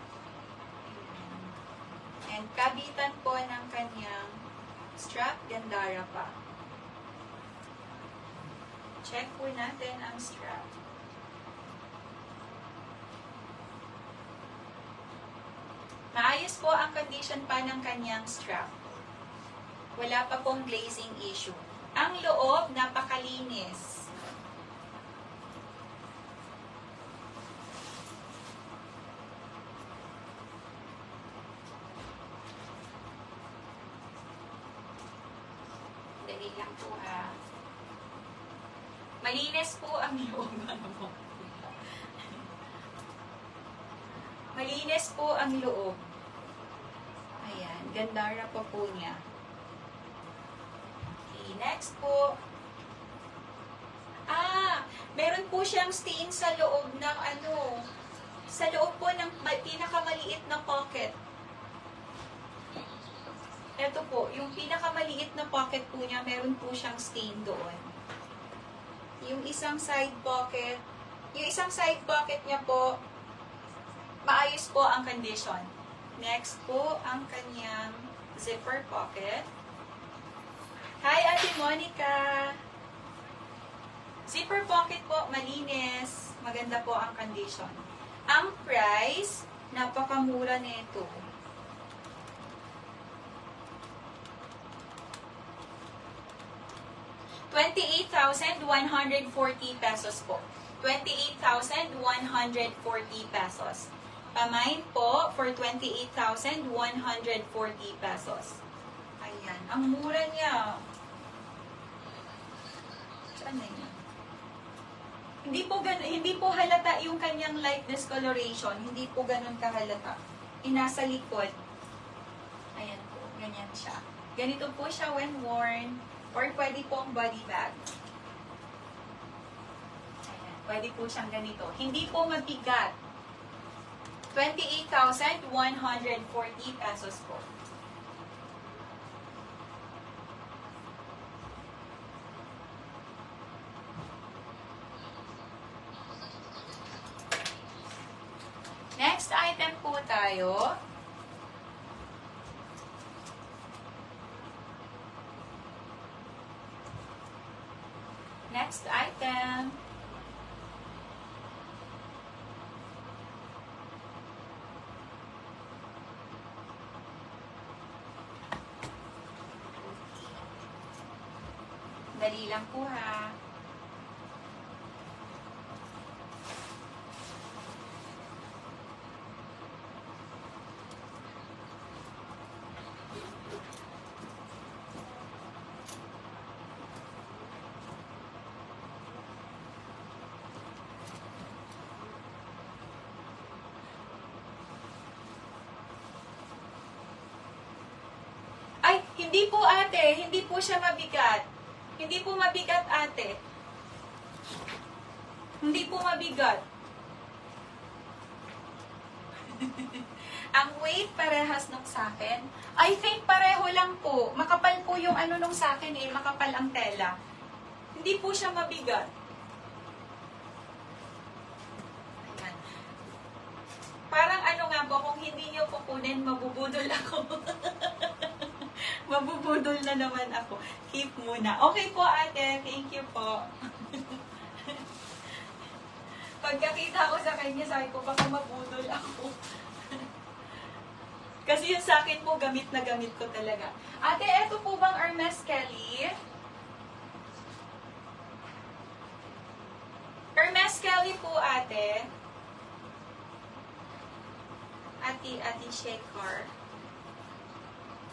And kabitan po ng kanyang strap, Gandara pa. Check po natin ang strap. Maayos po ang condition pa ng kanyang strap. Wala pa pong glazing issue. Ang loob, napakalinis. Dali lang po ha. Malinis po ang loob. Malinis po ang loob. Ayan, Gandara pa po niya. Next po. Meron po siyang stain sa loob ng sa loob po ng pinakamaliit na pocket. Ito po, yung pinakamaliit na pocket po niya, meron po siyang stain doon. Yung isang side pocket niya po, maayos po ang condition. Next po, ang kanyang zipper pocket. Hi, Ate Monica! Zipper pocket po, malinis. Maganda po ang condition. Ang price, napakamura nito. ₱28,140 pesos po. 28,140 pesos. Pamain po for 28,140 pesos. Ayan. Ang mura niya. Saan na yun? Hindi po halata yung kanyang light discoloration. Hindi po ganun kahalata. Inasa likod. Ayan po. Ganyan siya. Ganito po siya when worn. Or pwede pong body bag. Ayan. Pwede po siyang ganito. Hindi po mabigat. 28,140 pesos po. Next item po tayo. Next item. Dali lang po ha. Ay, hindi po ate, hindi po siya mabigat. Hindi po mabigat ate. Hindi po mabigat. Ang weight parehas nung sa akin. I think pareho lang po. Makapal po yung nung sa akin makapal ang tela. Hindi po siya mabigat. Ayan. Parang nga po, kung hindi niyo kukunin, mabubudol ako. Mabubudol na naman ako. Keep muna. Okay po ate, thank you po. Pagkakita ko sa kanya, sabi ko, baka mabudol ako. Kasi yung sa akin po, gamit na gamit ko talaga. Ate, eto po bang Hermes Kelly? Hermes Kelly po ate. Ate Shaker.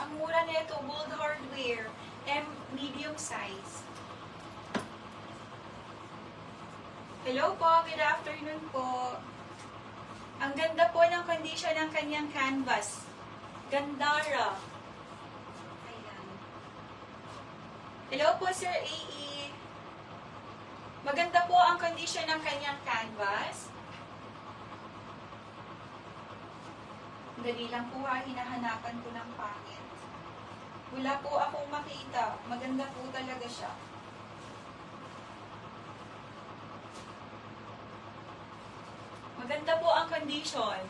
Ang mura nito, gold hardware, medium size. Hello po, good afternoon po. Ang ganda po ng condition ng kanyang canvas. Gandara. Ayan. Hello po, Sir AE. Maganda po ang condition ng kanyang canvas. Dali lang po ha, hinahanapan ko ng pangit. Wala po akong makita. Maganda po talaga siya. Maganda po ang condition.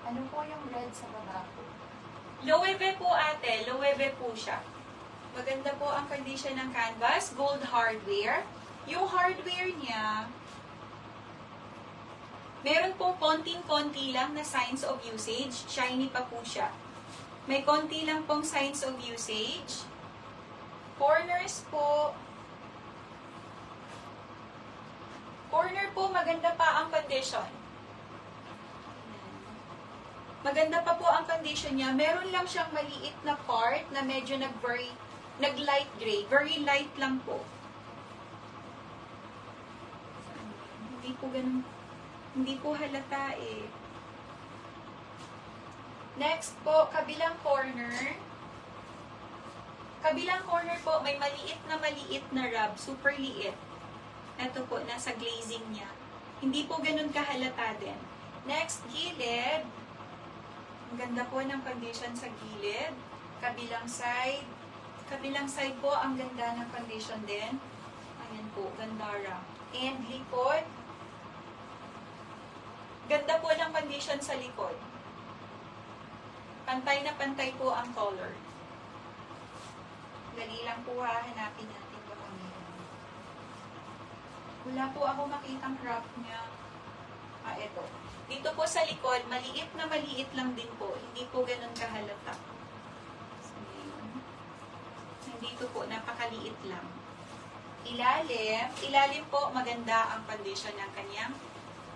Ano po yung red sa baba po? Loewe po ate, Loewe po siya. Maganda po ang condition ng canvas, gold hardware. Yung hardware niya, meron pong konting-konti lang na signs of usage. Shiny pa po siya. May konti lang pong signs of usage. Corners po. Corner po, maganda pa ang condition. Maganda pa po ang condition niya. Meron lang siyang maliit na part na medyo nag-light gray. Very light lang po. Hindi po ganun. Hindi po halata eh. Next po, kabilang corner. Kabilang corner po, may maliit na rub. Super liit. Ito po, nasa glazing niya. Hindi po ganun kahalata din. Next, gilid. Ang ganda po ng condition sa gilid. Kabilang side. Kabilang side po, ang ganda ng condition din. Ayan po, gandara. And likod. Ganda po ng condition sa likod. Pantay na pantay po ang color. Dali lang po ha, hanapin natin baka meron. Wala po ako makitang wrap niya. Ito. Dito po sa likod, maliit lang din po. Hindi po ganun kahalata. So, dito po, napakaliit lang. Ilalim po, maganda ang condition ng kanyang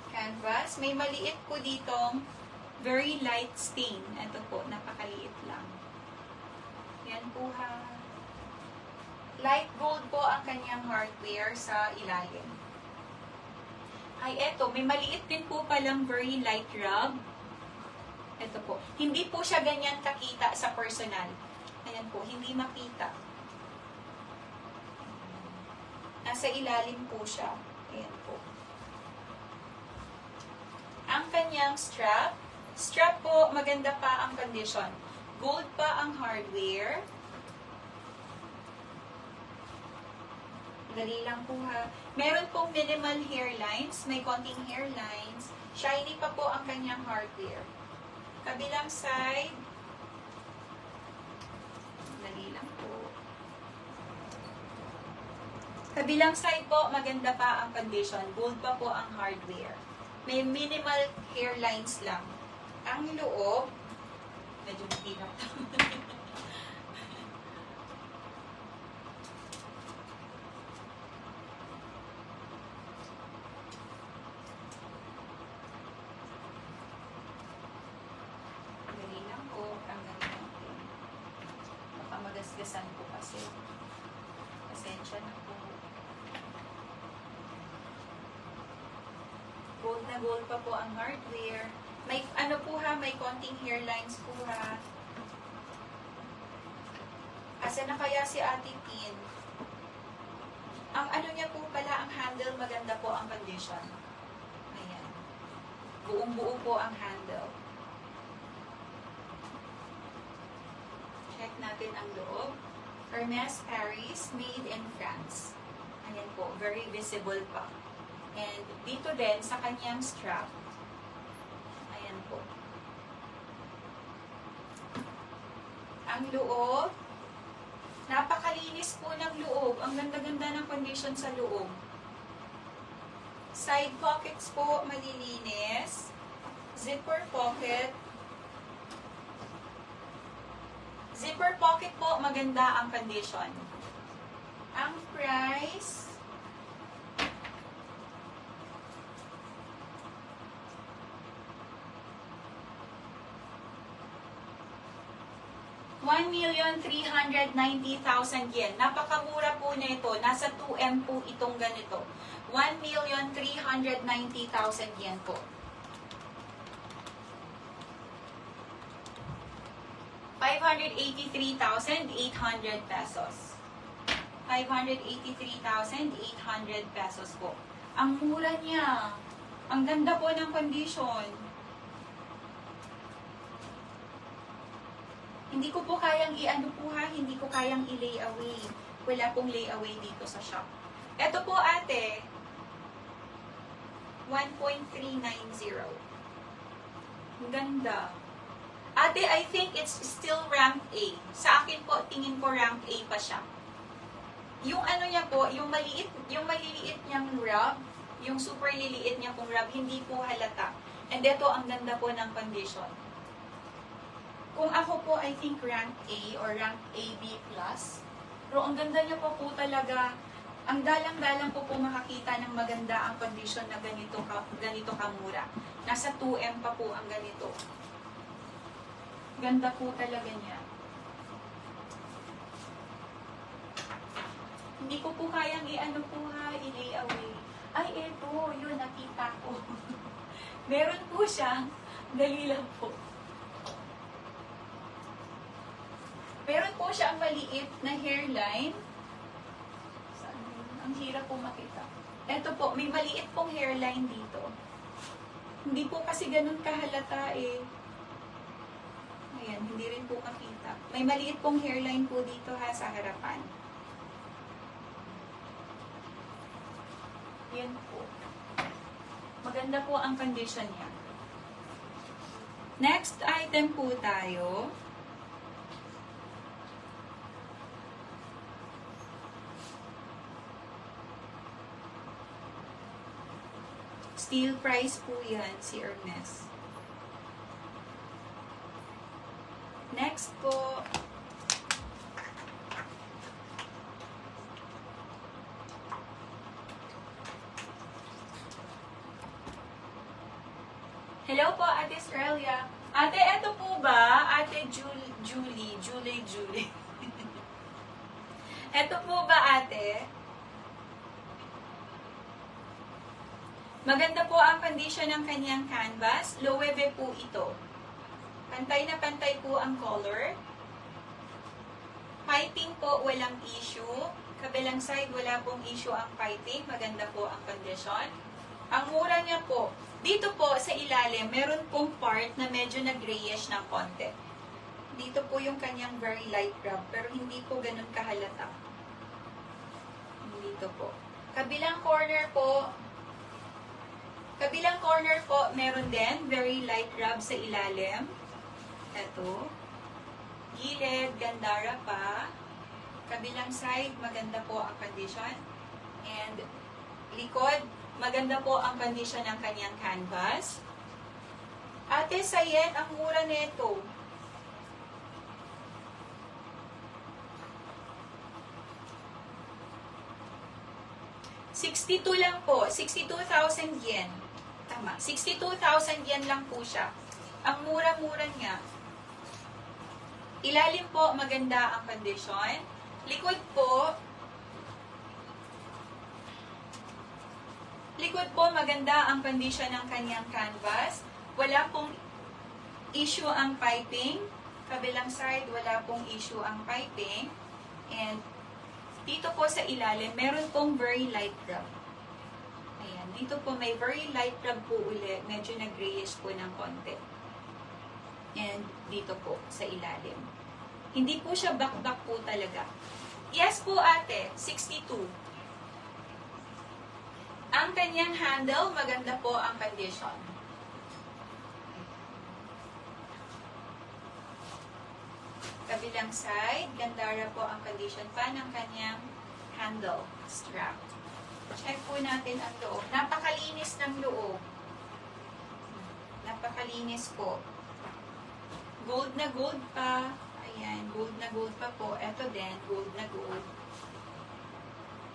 canvas. May maliit po ditong very light stain. Ito po, napakaliit lang. Yan po ha. Light gold po ang kanyang hardware sa ilalim. Ay, eto, may maliit din po palang very light rub. Ito po. Hindi po siya ganyan kakita sa personal. Ayan po, hindi makita. Nasa ilalim po siya. Ayan po. Ang kanyang strap. Strap po, maganda pa ang condition. Gold pa ang hardware. Dali lang po ha. Meron pong minimal hairlines. May konting hairlines. Shiny pa po ang kanyang hardware. Kabilang side. Dali lang po. Kabilang side po, maganda pa ang condition. Gold pa po ang hardware. May minimal hairlines lang. Ang loob, medyo matinap to. Dali lang po, tanggalin natin. Baka magasgasan po kasi. Pasensya na po. Gold na gold pa po ang hardware. May ano po ha, may konting hairlines po ha. Asa na kaya si Ate Pin? Ang ano niya po pala, ang handle, maganda po ang condition. Ayan. Buong-buo po ang handle. Check natin ang loob. Hermes Paris, made in France. Ayan po, very visible pa. And dito din, sa kanyang strap, ayan po. Ang loob, napakalinis po ng loob. Ang ganda-ganda ng condition sa loob. Side pockets po, malilinis. Zipper pocket. Zipper pocket po, maganda ang condition. Ang price, ₱1,390,000 yen. Napakamura po na ito. Nasa 2M po itong ganito. ₱1,390,000 yen po. 583,800 pesos. 583,800 pesos po. Ang mura niya. Ang ganda po ng condition. Hindi ko po kayang i-ano po ha, hindi ko kayang i-lay away. Wala pong lay away dito sa shop. Ito po ate, 1.390. Ang ganda. Ate, I think it's still rank A. Sa akin po, tingin ko rank A pa siya. Yung ano niya po, yung maliliit niyang rub, yung super liliit niya pong rub, hindi po halata. And ito, ang ganda po ng condition. Kung ako po, I think rank A or rank AB+. Pero ang ganda niya po talaga. Ang dalang-dalang po makakita ng maganda ang condition na ganito kamura. Nasa 2M pa po ang ganito. Ganda po talaga niya. Hindi ko po kayang i-lay away. Ay, eto, yun, nakita ko. Meron po siyang, dali lang po. Meron po siyang maliit na hairline. Saan yun? Ang hirap po makita. Eto po, may maliit pong hairline dito. Hindi po kasi ganun kahalata eh. Ayan, hindi rin po makita. May maliit pong hairline po dito sa harapan. Yan po. Maganda po ang condition niya. Next item po tayo. Steel price po yan, si Hermes. Next po, hello po, Ate Australia. Ate, eto po ba? Ate Julie. Eto po ba, ate? Maganda po ang condition ng kanyang canvas. Loewe po ito. Pantay na pantay po ang color. Piping po, walang issue. Kabilang side, wala pong issue ang piping. Maganda po ang condition. Ang mura niya po, dito po sa ilalim, meron pong part na medyo na grayish ng konti. Dito po yung kanyang very light rub, pero hindi po ganun kahalata. Dito po. Kabilang corner po, meron din very light rub sa ilalim. Ito. Gilid, gandara pa. Kabilang side, maganda po ang condition. And likod, maganda po ang condition ng kanyang canvas. Ate, sa yen, ang mura nito. $62 lang po. 62,000 yen. Tama. 62,000 yen lang po siya. Ang mura-mura niya. Ilalim po, maganda ang condition. Likod po, maganda ang condition ng kanyang canvas. Wala pong issue ang piping. Kabilang side, wala pong issue ang piping. And dito po sa ilalim, meron pong very light rub. Ayan, dito po may very light rub po ulit. Medyo nag-grayish po ng konti. And dito po sa ilalim. Hindi po siya back-back po talaga. Yes po ate, 62. Ang kanyang handle, maganda po ang condition. Kabilang side, gandara po ang condition pa ng kanyang handle strap. Check po natin ang loob. Napakalinis ng loob. Napakalinis po. Gold na gold pa. Ayan, gold na gold pa po. Ito din, gold na gold.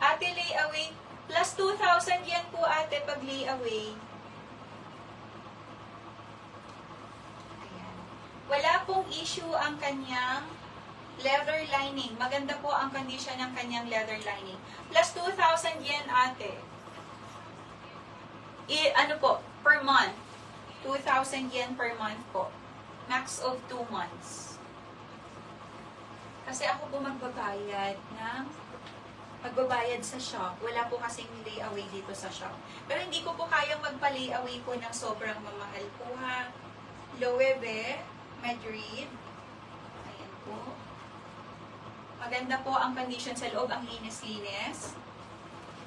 Ate, layaway. Plus 2,000 yan po ate pag layaway. Ayan. Wala pong issue ang kanyang leather lining. Maganda po ang condition ng kanyang leather lining. Plus 2,000 yen ate. Ano po? Per month. 2,000 yen per month po. Max of 2 months. Kasi ako po magbabayad sa shop. Wala po kasing layaway dito sa shop. Pero hindi ko po kayang magpa-layaway po ng sobrang mamahal po ha. Loewe, Madrid. Ayan po. Maganda po ang condition sa loob. Ang linis-linis.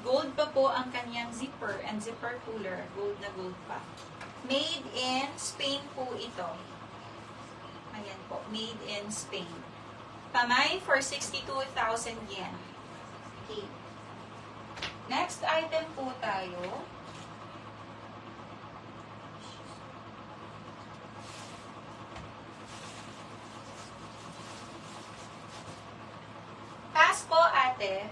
Gold pa po ang kanyang zipper and zipper puller. Gold na gold pa. Made in Spain po ito. Ayan po. Made in Spain. Pamay for 62,000 yen. Okay. Next item po tayo. Pass po, ate.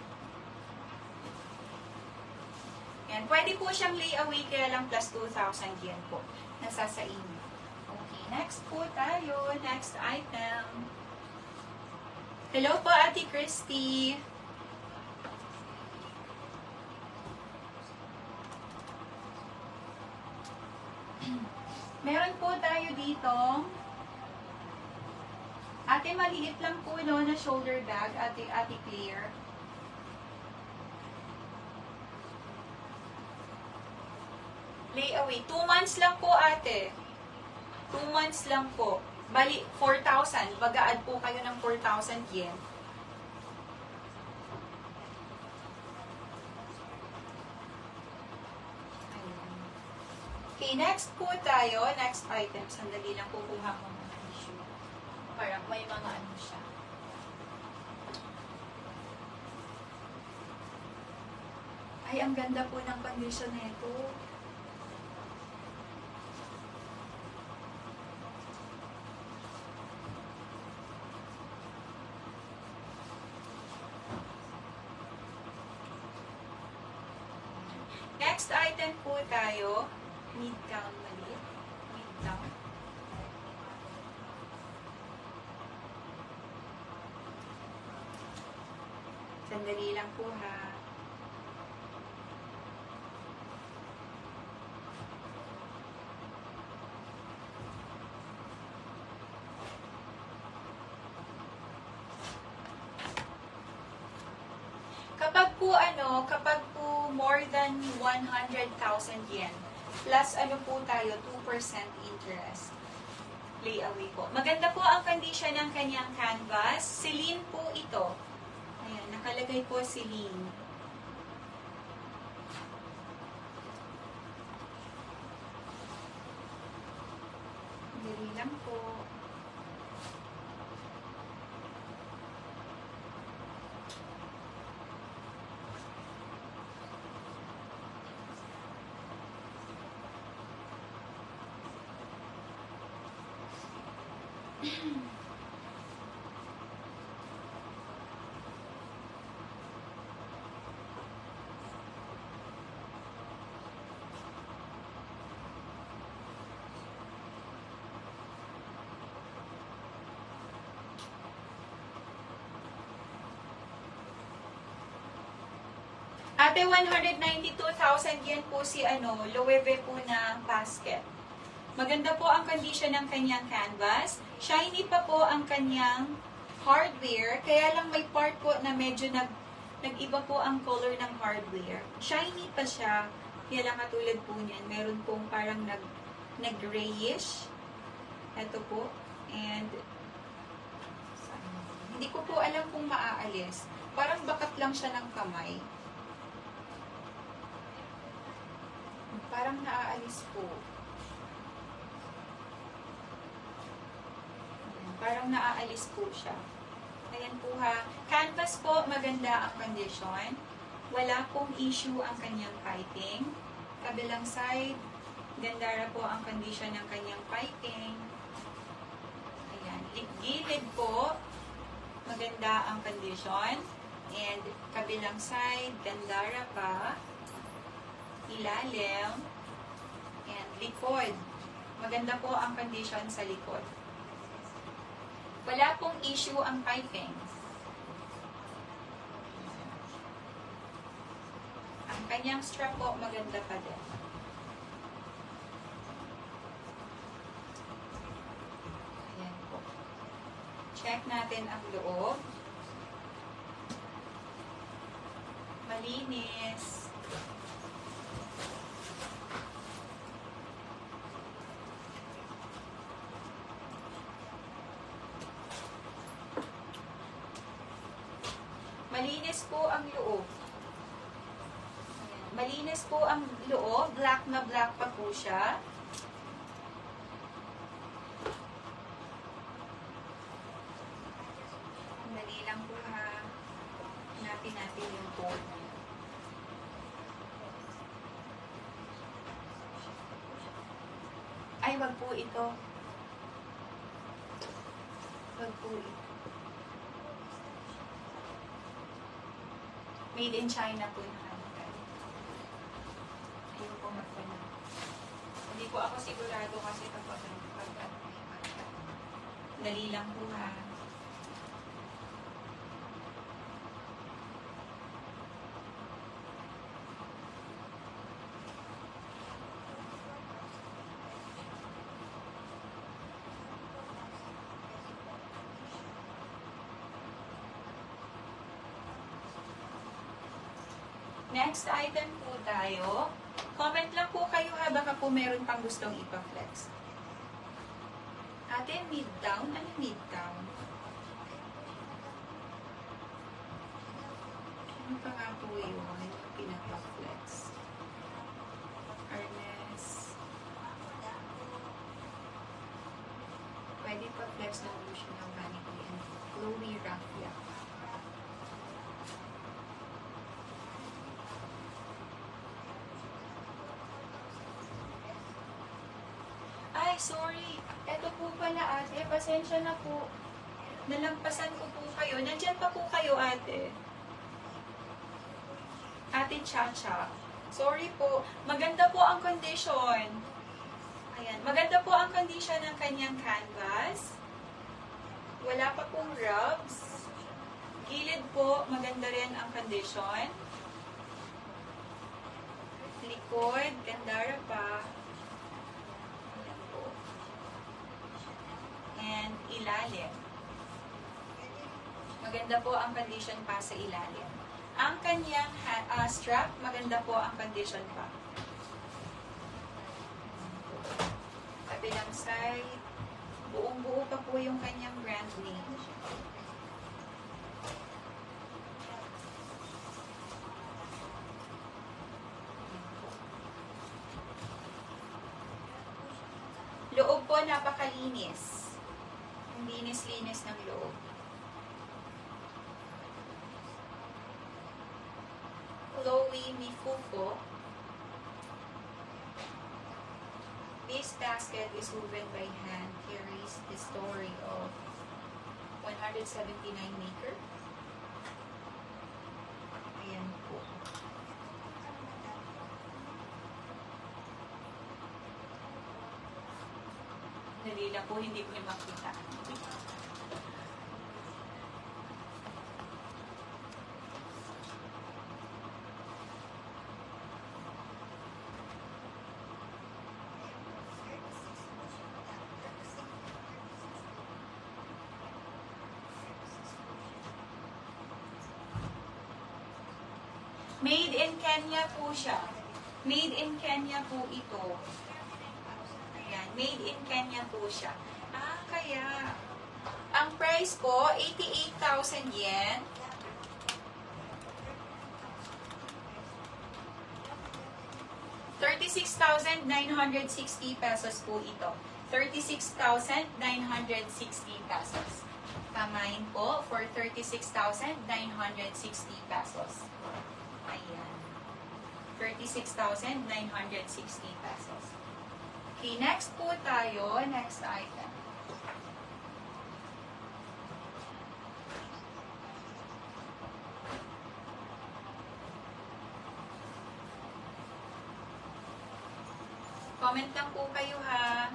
Yan. Pwede po siyang layaway kaya lang plus 2,000 yen po. Nasa sa inyo. Okay. Next po tayo. Next item. Hello po, Ate Christy. Meron po tayo dito. Ate, maliit lang po no, na shoulder bag. Ate Claire. Layaway. 2 months lang po, ate. 2 months lang po. Bali, 4,000. Mag-a-add po kayo ng 4,000 yen. Ayan. Okay, next po tayo. Next item. Sandali lang kukuha ko ng tissue. Parang may mga ano siya. Ay, ang ganda po ng condition nito. Next item po tayo. Mid-gown maliit. Mid-gown. Sandali lang po ha. Kapag po more than 100,000 yen, plus ano po tayo, 2% interest. Layaway po. Maganda po ang condition ng kanyang canvas. Celine po ito. Ayan, nakalagay po Celine. Dali lang po. Ate, 192,000 yen po si Loewe po na basket. Maganda po ang condition ng kanyang canvas. Shiny pa po ang kanyang hardware. Kaya lang may part po na medyo nag-iba po ang color ng hardware. Shiny pa siya. Kaya lang katulad po niyan. Meron pong parang nag-grayish. Ito po. And hindi ko po alam kung maaalis. Parang bakat lang siya ng kamay. Parang naaalis po. Parang naaalis po siya. Ayan po ha. Canvas po, maganda ang condition. Wala pong issue ang kanyang piping. Kabilang side, ganda po ang condition ng kanyang piping. Ayan. Gilid po, maganda ang condition. And kabilang side, ganda pa. Ilalim, and likod. Maganda po ang condition sa likod. Wala pong issue ang piping. Ang kanyang strap po, maganda pa din. Ayan po. Check natin ang loob. Malinis. Malinis po ang loob. Malinis po ang loob. Black na black pa po siya. Dali lang po ha. Hanapin natin yung code. Ay, wag po ito. Wag po ito. Made in China po nakalagay. Ayun po magpana. Hindi po ako sigurado kasi kapag dali lang po ha. Next item po tayo. Comment lang po kayo ha, baka po meron pang gustong ipa-flex. Ate, mid-down? Ano mid-down? Ano pa nga po yun? Pinapa-flex. Arnes. Pwede pa-flex ng lotion ng vanity and glowy raffia. Ay, sorry. Eto po pala ate. Pasensya na po. Nalampasan ko po kayo. Nandyan pa po kayo ate. Ate Chacha. Sorry po. Maganda po ang condition. Ayan. Maganda po ang condition ng kanyang canvas. Wala pa pong rubs. Gilid po. Maganda rin ang condition. Likod. Gandara pa. And ilalim. Maganda po ang condition pa sa ilalim. Ang kanyang strap, maganda po ang condition pa. Kabilang side, buong-buo pa po yung kanyang brand name. Loob po napakalinis. Ang linis-linis ng loob. Chloe Mifuko. This basket is woven by hand, carries the story of 179 maker. Ayan po. Dali lang po, hindi ko makita. Made in Kenya po siya. Made in Kenya po ito. Ayan, made in Kenya po siya. Ah, kaya. Ang price po, 88,000 yen. ₱36,960 pesos po ito. 36,960 pesos. Kamain po for 36,960 pesos. Ayan. 36,960 pesos. Okay, next po tayo. Next item. Comment lang po kayo ha.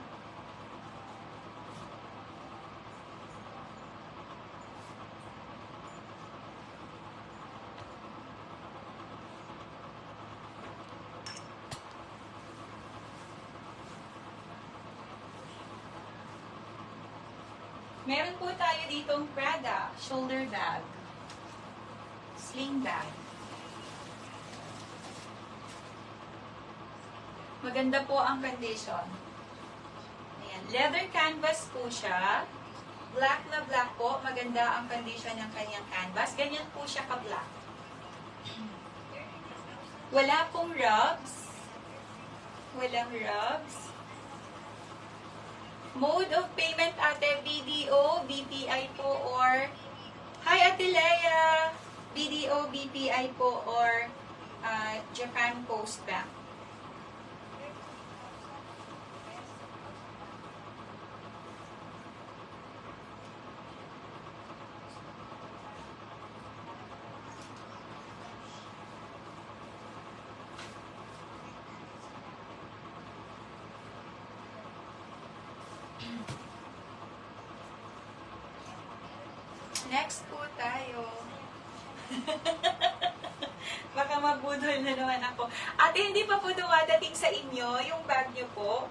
Meron po tayo ditong Prada shoulder bag, sling bag. Maganda po ang condition. Ayan. Leather canvas po siya. Black na black po. Maganda ang condition ng kanyang canvas. Ganyan po siya ka-black. Wala pong rubs. Walang rubs. Mode of payment, ate, BDO, BPI po, or hi, Ate Leia, BDO, BPI po, or Japan Post Bank. Next po tayo. Baka mabudol na naman ako. Ate, hindi pa po dumadating sa inyo yung bag nyo po.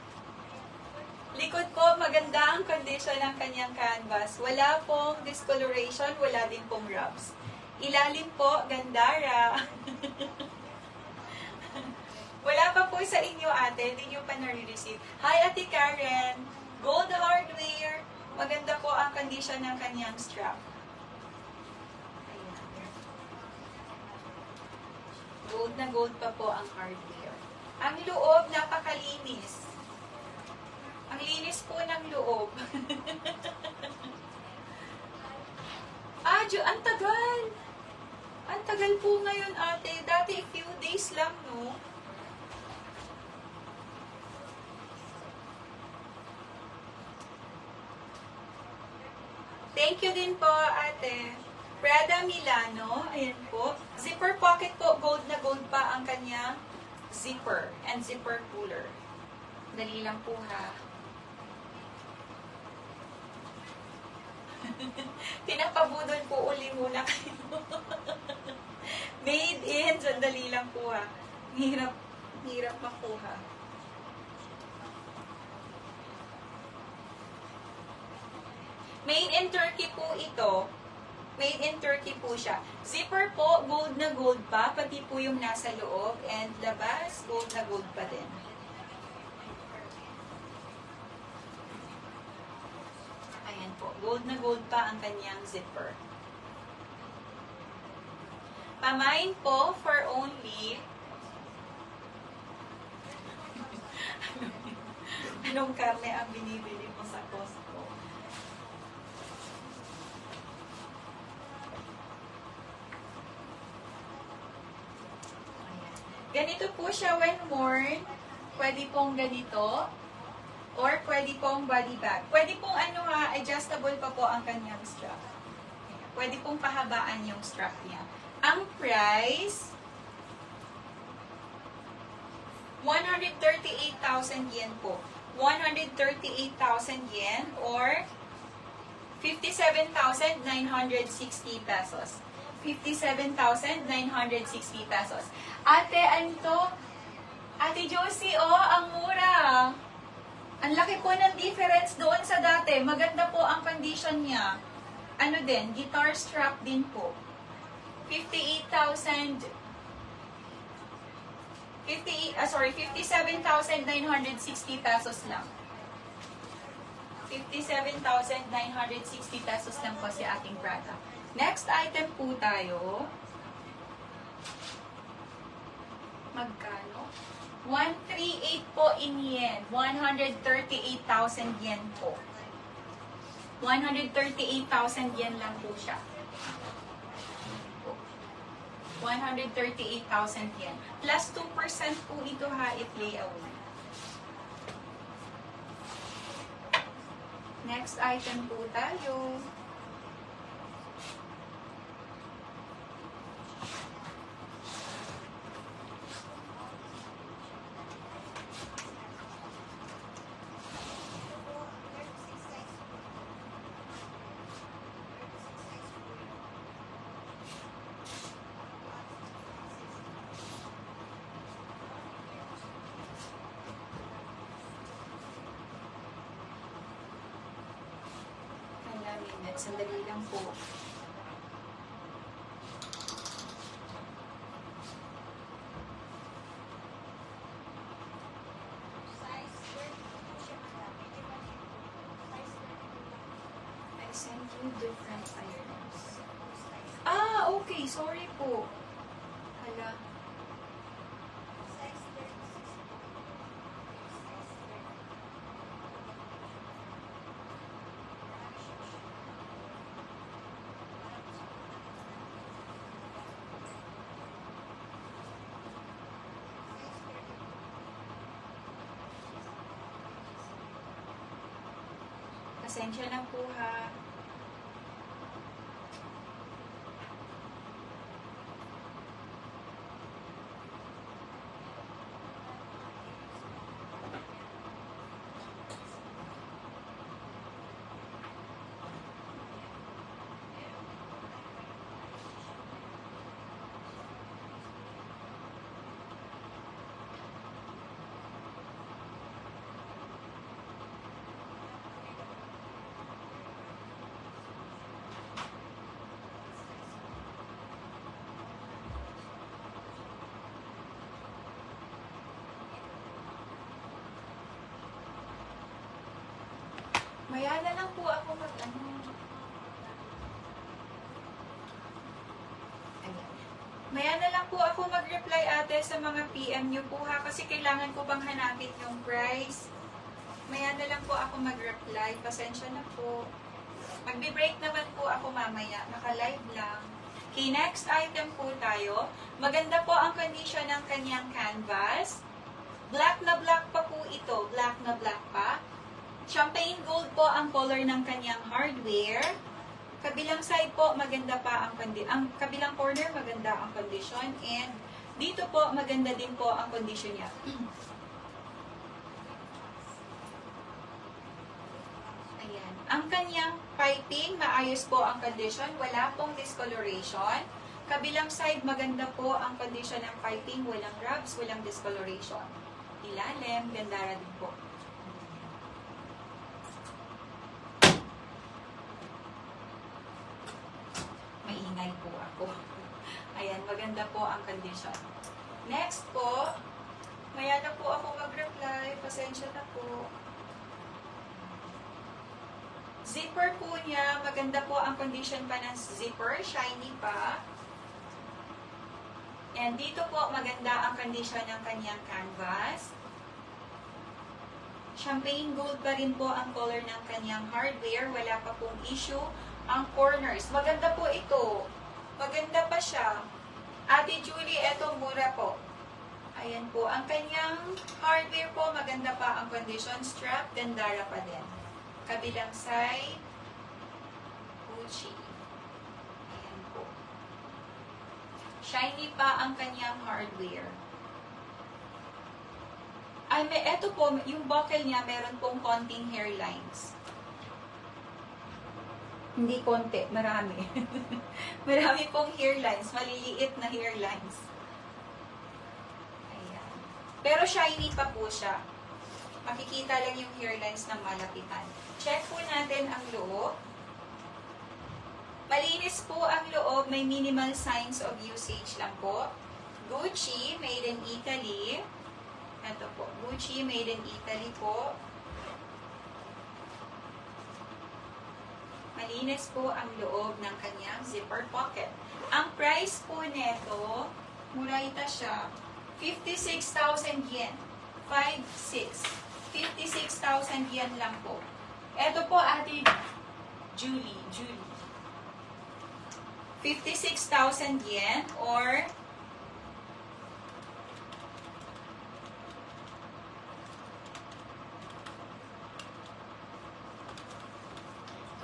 Likod po, maganda ang condition ng kanyang canvas. Wala pong discoloration, wala din pong rubs. Ilalim po, gandara. Wala pa po sa inyo, ate. Hindi nyo pa nare-receive. Hi, Ate Karen. Gold hardware. Maganda po ang condition ng kanyang strap. Gold na gold pa po ang hardware. Ang loob, napakalinis. Ang linis po ng loob. Ang tagal. Ang tagal po ngayon, ate. Dati, few days lang, no? Thank you din po, ate. Prada Milano, ayan po. Zipper pocket po, gold na gold pa ang kanyang zipper and zipper puller. Dali lang po, ha. Pinapabudol po uli muna kayo. Made in, sandali lang po, ha. Hirap makuha. Made in Turkey po ito. Made in Turkey po siya. Zipper po, gold na gold pa, pati po yung nasa loob. And labas, gold na gold pa din. Ayan po, gold na gold pa ang kanyang zipper. Pamain po for only... Anong karne ang binibili mo sa Costco? Ganito po siya when worn. Pwede pong ganito. Or pwede pong body bag. Pwede pong adjustable pa po ang kanyang strap. Pwede pong pahabaan yung strap niya. Ang price, 138,000 yen po. 138,000 yen or 57,960 pesos. 57,960 pesos. Ate, ano to? Ate Josie, ang mura. Ang laki po ng difference doon sa dati. Maganda po ang condition niya. Ano din, guitar strap din po. 57,960 pesos lang. 57,960 pesos lang po si ating Prada. Next item po tayo. Magkano? 138 po in yen. 138,000 yen po. 138,000 yen lang po siya. 138,000 yen. Plus 2% po ito, ha, i-play away. Next item po tayo. Sandali lang po. I sent you different items. Okay. Sorry po. Hala. Pasensya na po ha. Maya na lang po ako Maya na lang po ako mag-reply ate sa mga PM nyo po ha, kasi kailangan ko bang hanapin yung price. Maya na lang po ako mag-reply, pasensya na po. Magbe-break naman po ako mamaya, naka-live lang. Okay, next item po tayo. Maganda po ang condition ng kanyang canvas. Black na black pa po ito, black na black pa. Champagne gold po ang color ng kanyang hardware. Kabilang side po, maganda pa ang kabilang corner, maganda ang condition. And dito po, maganda din po ang condition niya. Ayan. Ang kanyang piping, maayos po ang condition. Wala pong discoloration. Kabilang side, maganda po ang condition ng piping. Walang rubs, walang discoloration. Ilalim, ganda din po. Maingay po ako. Ayan, maganda po ang condition. Next po, maya na po ako mag-reply. Pasensya na po. Zipper po niya, maganda po ang condition pa ng zipper. Shiny pa. And dito po, maganda ang condition ng kanyang canvas. Champagne gold pa rin po ang color ng kanyang hardware. Wala pa pong issue. Ang corners, maganda po ito. Maganda pa siya. Ate Julie, eto mura po. Ayan po. Ang kanyang hardware po, maganda pa ang condition. Strap, gandara pa din. Kabilang side, Gucci. Ayan po. Shiny pa ang kanyang hardware. Ay, eto po, yung buckle niya, meron pong konting hairlines. Hindi konti, marami. Marami pong hairlines, maliliit na hairlines. Ayan. Pero shiny pa po siya. Makikita lang yung hairlines ng malapitan. Check po natin ang loob. Malinis po ang loob, may minimal signs of usage lang po. Gucci, made in Italy. Ito po, Gucci, made in Italy po. Malinis po ang loob ng kanyang zipper pocket. Ang price po neto, mura ita siya, 56,000 yen. 56. 56,000 yen lang po. Ito po, Ate Julie. 56,000 yen or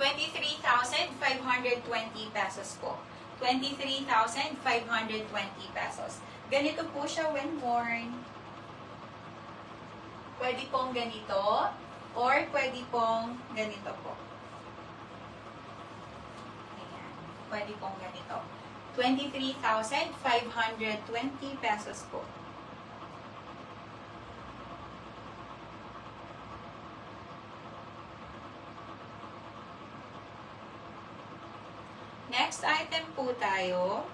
23,520 pesos po. 23,520 pesos. Ganito po siya when worn. Pwede pong ganito or pwede pong ganito po. Ayan. Pwede pong ganito. 23,520 pesos po. Next item po tayo.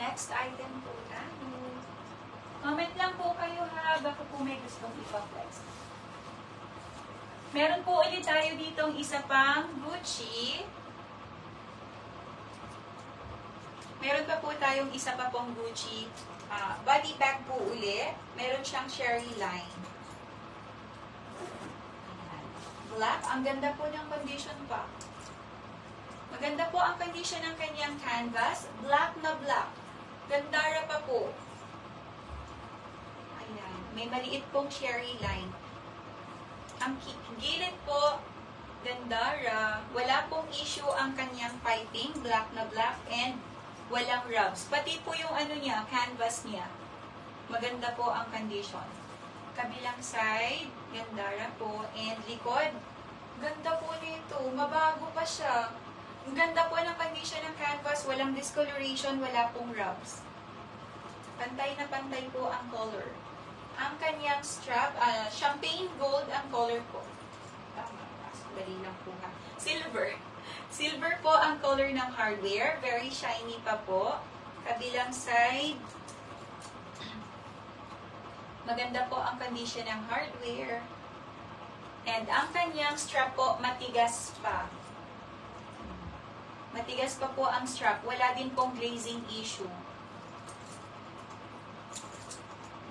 Next item po tayo. Comment lang po kayo ha, baka po may gustong ipa-flex. Meron po ulit tayo ditong isa pang Gucci. Meron pa po tayong isa pa pong Gucci body bag po uli. Meron siyang cherry line. Ayan. Black. Ang ganda po ng condition pa. Maganda po ang condition ng kanyang canvas. Black na black. Gandara pa po. Ayan. May maliit pong cherry line. Ang gilid po, gandara. Wala pong issue ang kanyang piping. Black na black and walang rubs. Pati po yung ano niya, canvas niya. Maganda po ang condition. Kabilang side, gandara po. And likod, ganda po nito. Mabago pa siya. Ang ganda po ng condition ng canvas. Walang discoloration, wala pong rubs. Pantay na pantay po ang color. Ang kanyang strap, champagne gold ang color po. Tama, dali lang po ha. Silver. Silver po ang color ng hardware. Very shiny pa po. Kabilang side, maganda po ang condition ng hardware. And ang kanyang strap po, matigas pa. Matigas pa po ang strap. Wala din pong glazing issue.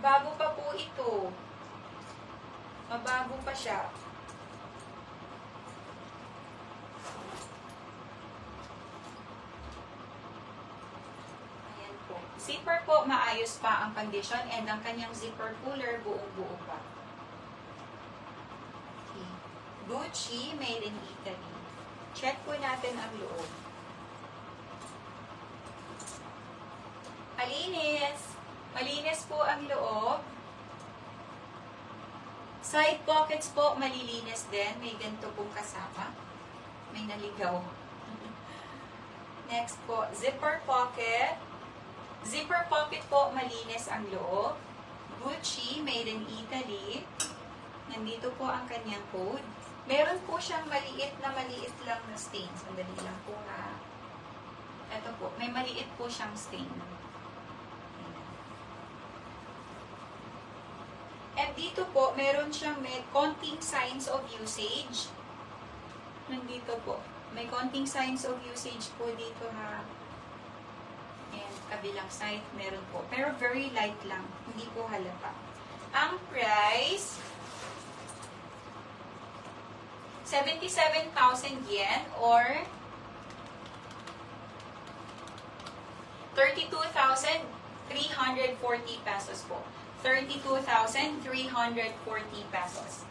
Bago pa po ito. Mabago pa siya. Ayan po. Zipper po, maayos pa ang condition and ang kanyang zipper puller, buong-buo pa. Okay. Gucci, made in Italy. Check po natin ang loob. Malinis. Malinis po ang loob. Side pockets po, malilinis din. May ganito pong kasama. May naligaw. Next po, zipper pocket. Zipper pocket po, malinis ang loob. Gucci, made in Italy. Nandito po ang kanyang code. Meron po siyang maliit lang na stain. Sandali lang po ha. Ito po, may maliit po siyang stain. At dito po, meron siyang may konting signs of usage. Nandito po. May konting signs of usage po dito ha. And kabilang side, meron po. Pero very light lang. Hindi po halata. Ang price, 77,000 yen or 32,340 pesos po. 32,340 pesos.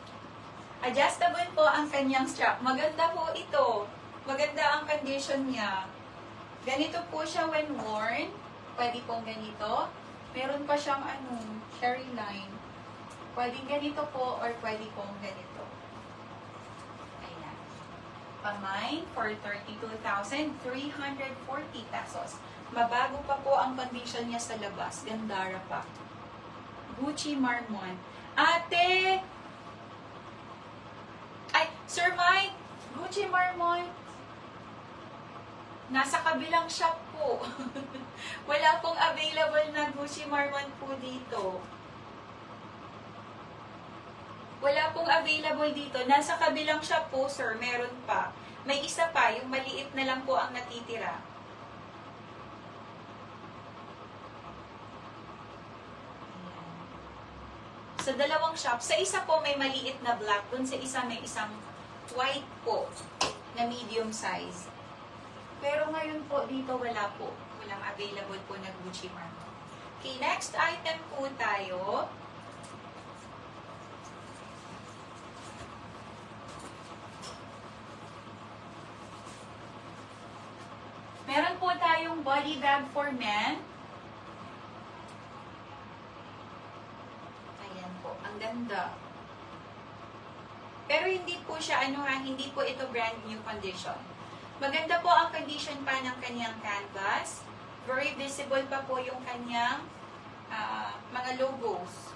Adjustable po ang kanyang strap. Maganda po ito. Maganda ang condition niya. Ganito po siya when worn. Pwede pong ganito. Meron pa siyang cherry line. Pwede ganito po or pwede pong ganito. Ayan. Pamay for 32,340 pesos. Mabago pa po ang condition niya sa labas. Gandara pa. Gucci Marmon. Ate! Ay, Sir Mike! Gucci Marmon. Nasa kabilang shop po. Wala pong available na Gucci Marmon po dito. Wala pong available dito. Nasa kabilang shop po, sir. Meron pa. May isa pa. Yung maliit na lang po ang natitira. Sa dalawang shop, sa isa po may maliit na black, dun sa isa may isang white po na medium size. Pero ngayon po dito wala po. Walang available po na Gucci Marmon. Okay, next item po tayo. Meron po tayong body bag for men. Ang ganda. Pero hindi po siya, hindi po ito brand new condition. Maganda po ang condition pa ng kanyang canvas. Very visible pa po yung kanyang mga logos.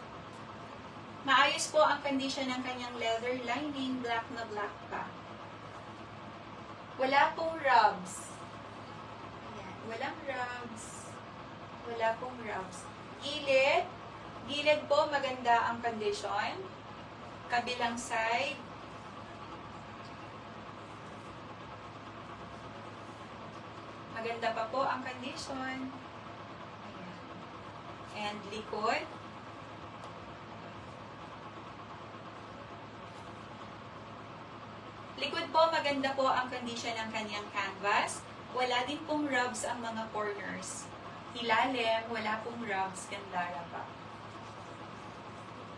Maayos po ang condition ng kanyang leather lining, black na black pa. Wala pong rubs. Ayan, walang rubs. Wala pong rubs. Gilid. Gilid po, maganda ang condition. Kabilang side. Maganda pa po ang condition. Ayan. And likod. Likod po, maganda po ang condition ng kanyang canvas. Wala din pong rubs ang mga corners. Ilalim, wala pong rubs, gandara pa.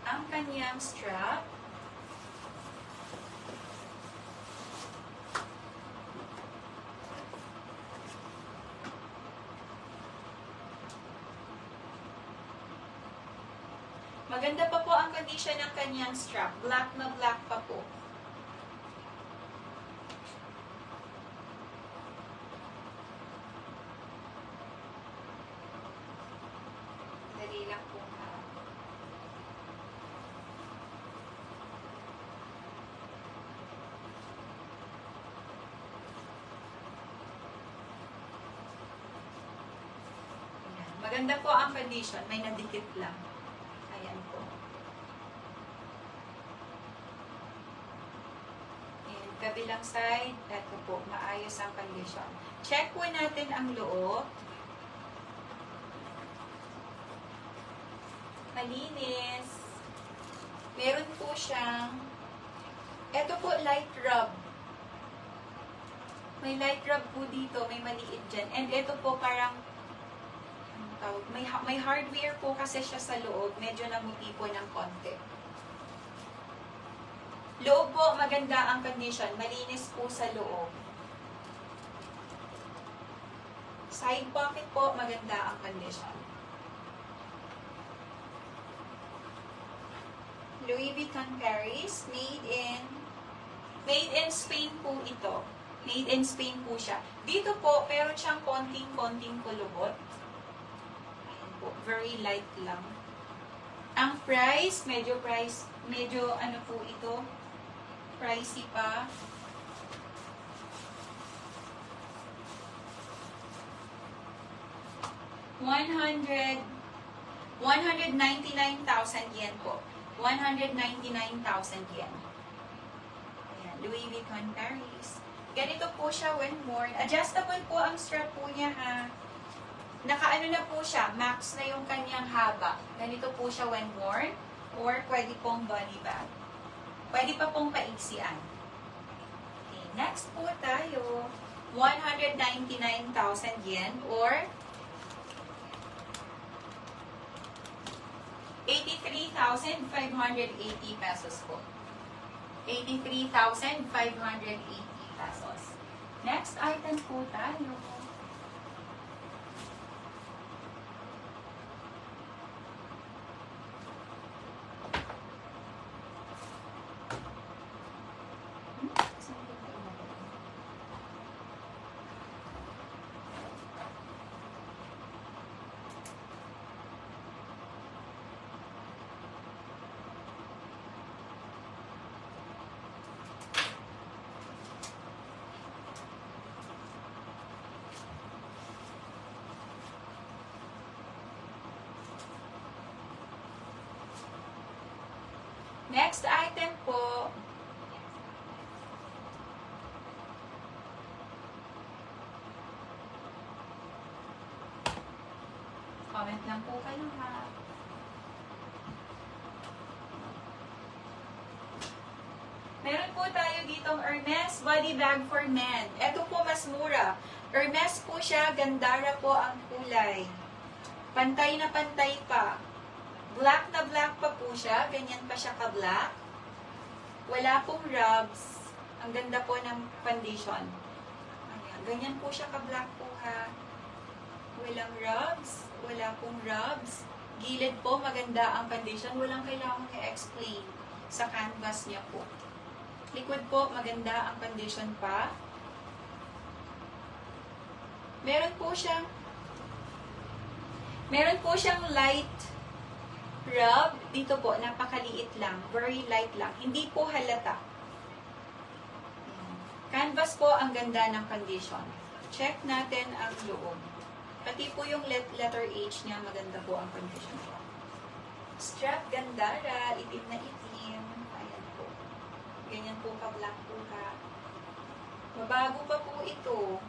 Ang kanyang strap. Maganda pa po ang condition ng kanyang strap. Black na black pa po. Dali lang po ha. Ayan. Maganda po ang condition. May nadikit lang. Ayan po. And kabilang side, eto po, maayos ang condition. Check po natin ang loob. Malinis. Meron po siyang, eto po, light rub. May light rub po dito, may maliit dyan. And ito po parang, may hardware po kasi siya sa loob. Medyo namuti po ng konti. Loob po, maganda ang condition. Malinis po sa loob. Side pocket po, maganda ang condition. Louis Vuitton Paris, made in Spain po ito. Made in Spain po siya. Dito po, meron siyang konting kulubot. Very light lang. Ang price, medyo ano po ito, pricey pa. $199,000 yen po. 199,000 yen. Ayan, Louis Vuitton Paris. Ganito po siya when worn. Adjustable po ang strap po niya ha. Nakaano na po siya, max na yung kanyang haba. Ganito po siya when worn, or pwede pong body bag. Pwede pa pong paiksian. Okay, next po tayo, 199,000 yen, or 83,580 pesos po. 83,580 pesos. Next item po tayo. Next item po, comment lang po kayo ha. Meron po tayo ditong Hermes body bag for men. Ito po mas mura. Hermes po siya, gandara po ang kulay. Pantay na pantay pa. Black na black pa po siya. Ganyan pa siya ka-black. Wala pong rubs. Ang ganda po ng condition. Ayan. Ganyan po siya ka-black po ha. Walang rubs. Wala pong rubs. Gilid po, maganda ang condition. Walang kailangan i-explain sa canvas niya po. Likod po, maganda ang condition pa. Meron po siyang light rub. Dito po, napakaliit lang. Very light lang. Hindi po halata. Canvas po, ang ganda ng condition. Check natin ang loob. Pati po yung letter H niya, maganda po ang condition po. Strap, gandara. Itim na itim. Ayan po. Ganyan po ka-black po ha. Mabago pa po ito.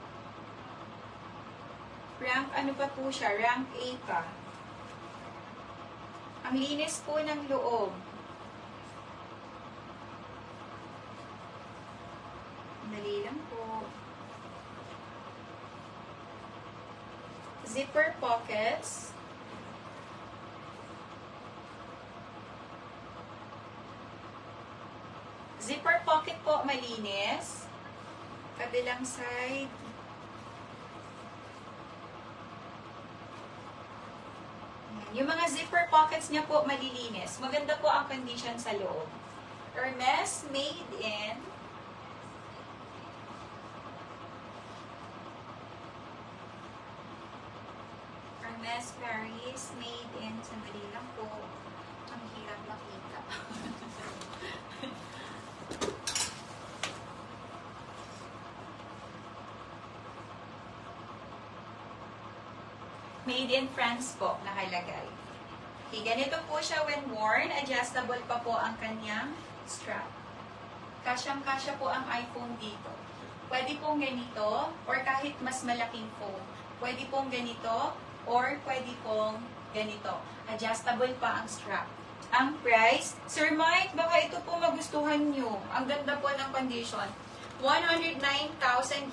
Rank ano pa po siya? Rank A pa. Ang linis po ng loob. Dali lang po. Zipper pockets. Zipper pocket po malinis. Kabilang side. Yung mga zipper pockets niya po malilinis. Maganda po ang condition sa loob. Hermes made in Hermes Paris made in sandali lang po. Ang hirap makita. Made in France po, nakalagay. Okay, ganito po siya when worn. Adjustable pa po ang kanyang strap. Kasyang-kasya po ang iPhone dito. Pwede pong ganito, or kahit mas malaking phone. Pwede pong ganito, or pwede pong ganito. Adjustable pa ang strap. Ang price, Sir Mike, baka ito po magustuhan nyo. Ang ganda po ng condition. 109,000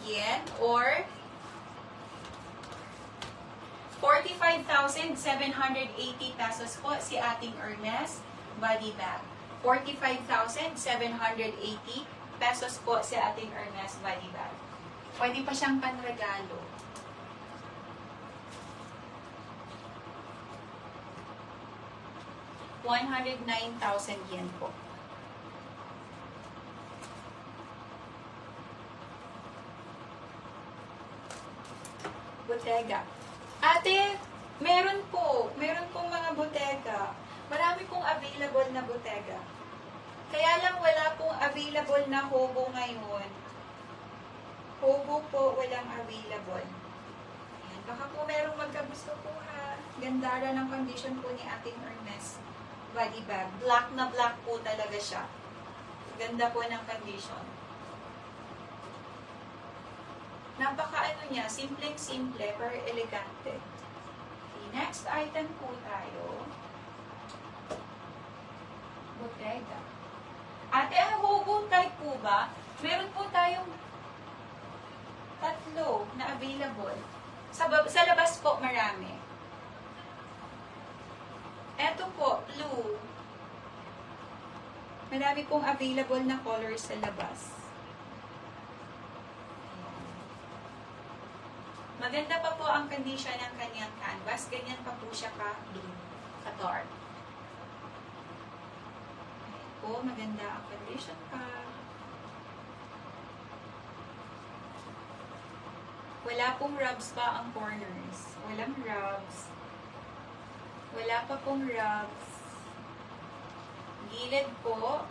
yen, or 45,780 pesos po si ating Hermes body bag. 45,780 pesos po si ating Hermes body bag. Pwede pa siyang panregalo. ₱109,000 po. Bottega. Ate, meron pong mga Bottega. Marami pong available na Bottega. Kaya lang wala pong available na Hobo ngayon. Hobo po walang available. Ayan, baka po merong magkagusto po ha. Ganda ng condition po ni ating Hermes body bag. Black na black po talaga siya. Ganda po ng condition. Napaka-ano niya, simpleng-simple, pero elegante. Okay, next item po tayo. Bottega. Ate, ang Hobo type po ba? Meron po tayong 3 na available. Sa labas po, marami. Eto po, blue. Marami pong available na colors sa labas. Maganda pa po ang condition ng kanyang canvas. Ganyan pa po siya ka-blue, ka-dark. Ayan po, maganda ang condition pa. Wala pong rubs pa ang corners. Walang rubs. Wala pa pong rubs. Gilid po.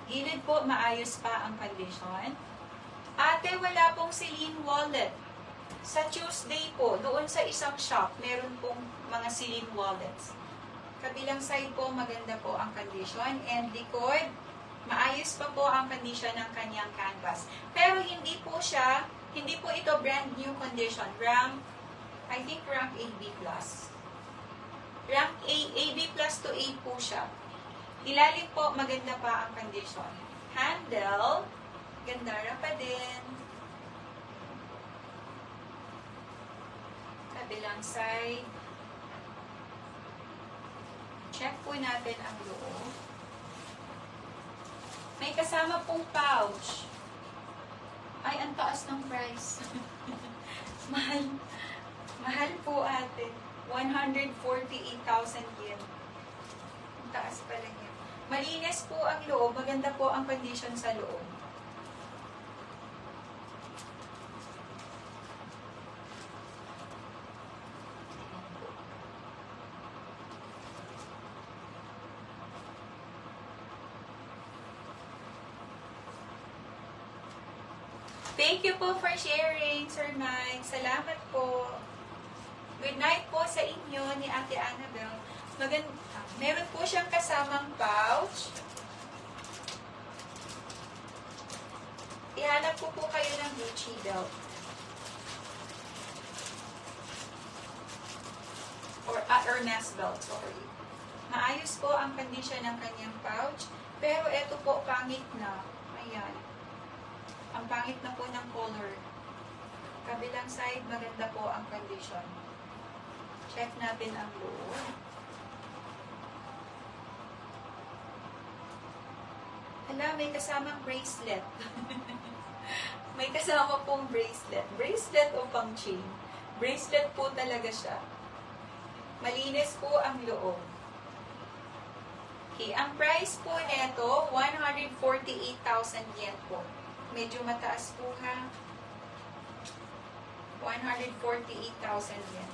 Gilid po, maayos pa ang condition. Ate, wala pong Celine wallet. Sa Tuesday po, doon sa isang shop, meron pong mga Celine wallets. Kabilang side po, maganda po ang condition. And likod, maayos pa po ang condition ng kanyang canvas. Pero hindi po ito brand new condition. I think rank AB+. Rank AB+ to A po siya. Ilalim po, maganda pa ang condition. Handle, gandara pa din. Kabilang side. Check po natin ang loob. May kasama pong pouch. Ay, ang taas ng price. Mahal. Mahal po ate. 148,000 yen. Ang taas pala niya. Malinis po ang loob. Maganda po ang condition sa loob. Thank you po for sharing, Sir Mike. Salamat po. Good night po sa inyo ni Ate Annabel. Meron po siyang kasamang pouch. ihanap ko po kayo ng Gucci belt. Or Hermes belt, sorry. Maayos po ang condition ng kanyang pouch. Pero ito po, pangit na. Ayan. Ang pangit na po ng color. Kabilang side, maganda po ang condition. Check natin ang loob. Hala, may kasamang bracelet. May kasama pong bracelet. Bracelet o pang chain? Bracelet po talaga siya. Malinis po ang loob. Okay, ang price po nito, 148,000 yen po. Medyo mataas po ha. 148,000 yen.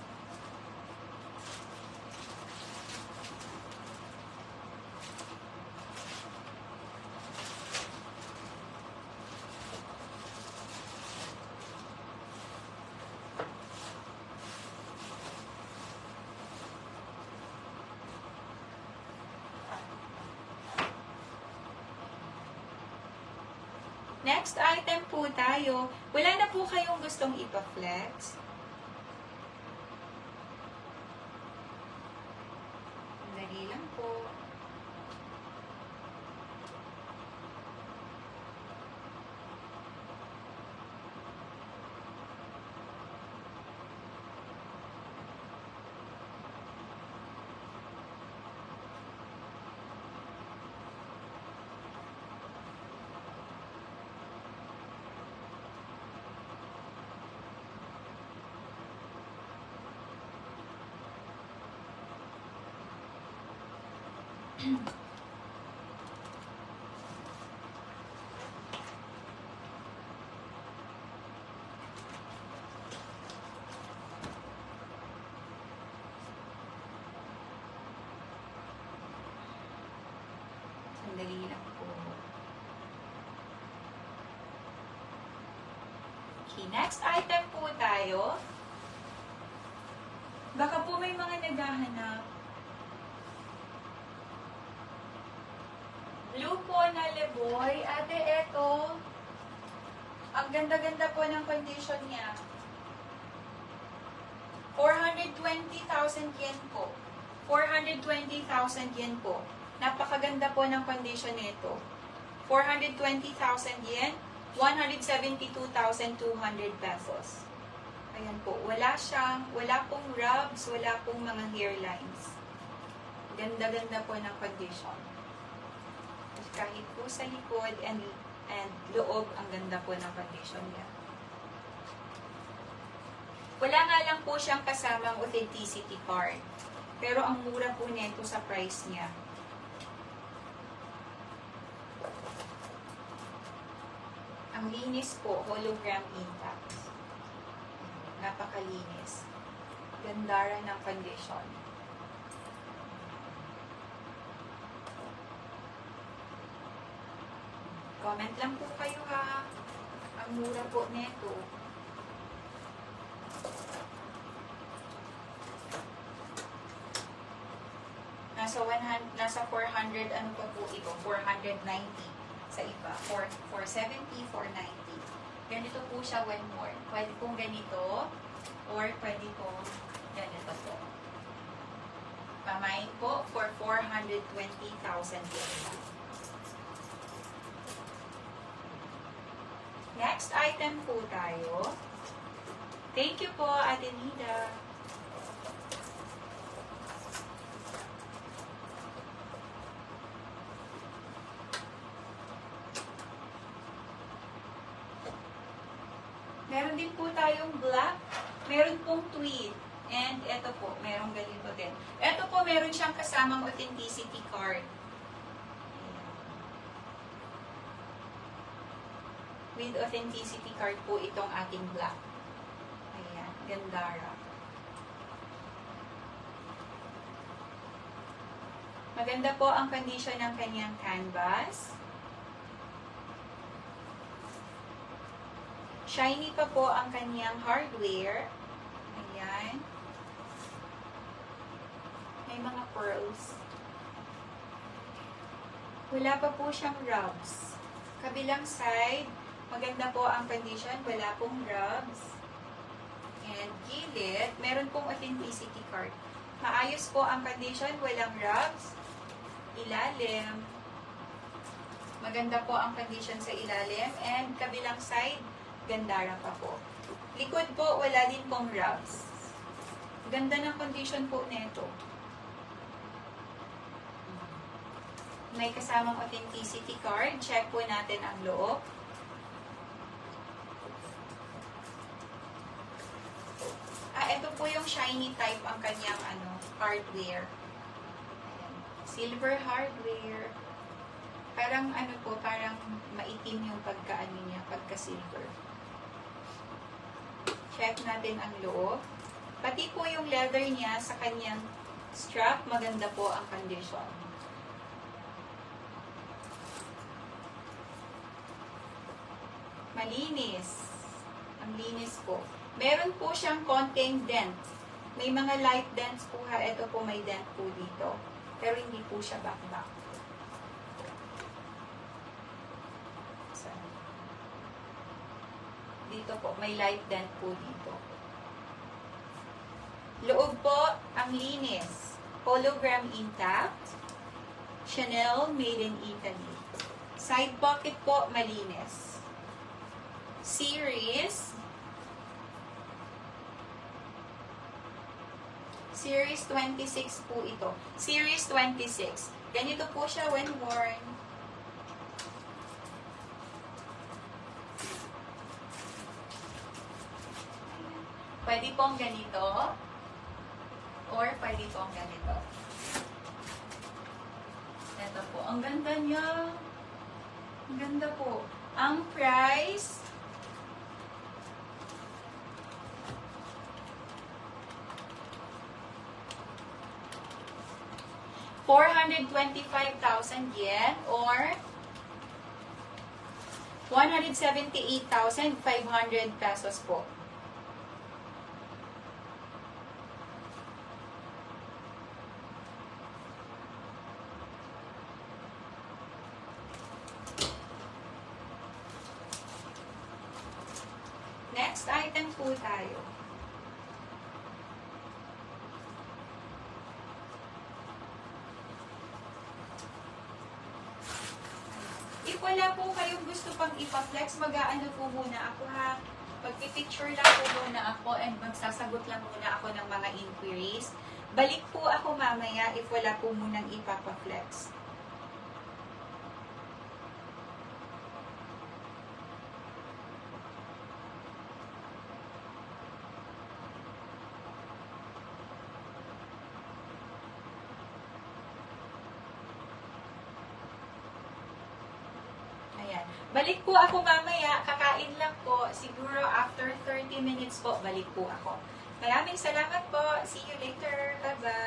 Next item po tayo. Wala na po kayong gustong ipa-flex? Dali lang po. Sandali lang po. Okay, next item po tayo. Baka po may mga naghahanap. Blue po na leboy. Ate, eto. Ang ganda-ganda po ng condition niya. 420,000 yen po. 420,000 yen po. Napakaganda po ng condition nito. 420,000 yen, 172,200 pesos. Ayan po. Wala pong rubs, wala pong mga hairlines. Ganda-ganda po ng condition. Kahit po sa likod and loob, ang ganda po ng condition niya. Wala nga lang po siyang kasamang authenticity card. Pero ang mura po nito sa price niya. Ang linis po, hologram intact. Napakalinis. Ganda rin ng condition. Comment lang po kayo ha. Ang mura po nito. Nasa 400, ano pa po ito? 490 sa iba. 470, 490. Ganito po siya when more. Pwede pong ganito, or pwede pong ganito po. Pamay po for 420,000 yen. Next item po tayo. Thank you po, Ate Nida. Meron din po tayong black. Meron pong tweed. And ito po, meron ganito din. Ito po, meron siyang kasamang authenticity card. With authenticity card po itong ating black. Ayan, Gandara. Maganda po ang condition ng kanyang canvas. Shiny pa po ang kanyang hardware. Ayan. May mga pearls. Wala pa po siyang rubs. Kabilang side, Maganda po ang condition, wala pong rubs. And gilid, meron pong authenticity card. Maayos po ang condition, walang rubs. Ilalim, maganda po ang condition sa ilalim. And kabilang side, gandara pa po. Likod po, wala din pong rubs. Ganda ng condition po nito. May kasamang authenticity card. Check po natin ang loob. Ito po yung shiny type ang kanyang hardware. Ayan. Silver hardware. Parang parang maitim yung pagka niya, pagka-silver. Check natin ang loob. Pati po yung leather niya sa kanyang strap, maganda po ang condition. Malinis. Ang linis po. Meron po siyang konting dent. May mga light dents po ha. Ito po may dent po dito. Pero hindi po siya back-back. Dito po, may light dent po dito. Loob po, ang linis. Hologram intact. Chanel, made in Italy. Side pocket po, malinis. Series 26 po ito. Series 26. Ganito po siya when worn. Pwede pong ganito. Or pwede pong ganito. Ito po. Ang ganda niya. Ang ganda po. Ang price, ₱425,000 or 178,500 pesos po. Next item po tayo. If wala po kayong gusto pang ipa-flex, mag-aano po muna ako ha. Magpipicture lang po muna ako and magsasagot lang muna ako ng mga inquiries. Balik po ako mamaya if wala po munang ipapa-flex. Balik po ako mamaya, kakain lang po. Siguro after 30 minutes po, balik po ako. Maraming salamat po. See you later. Bye-bye.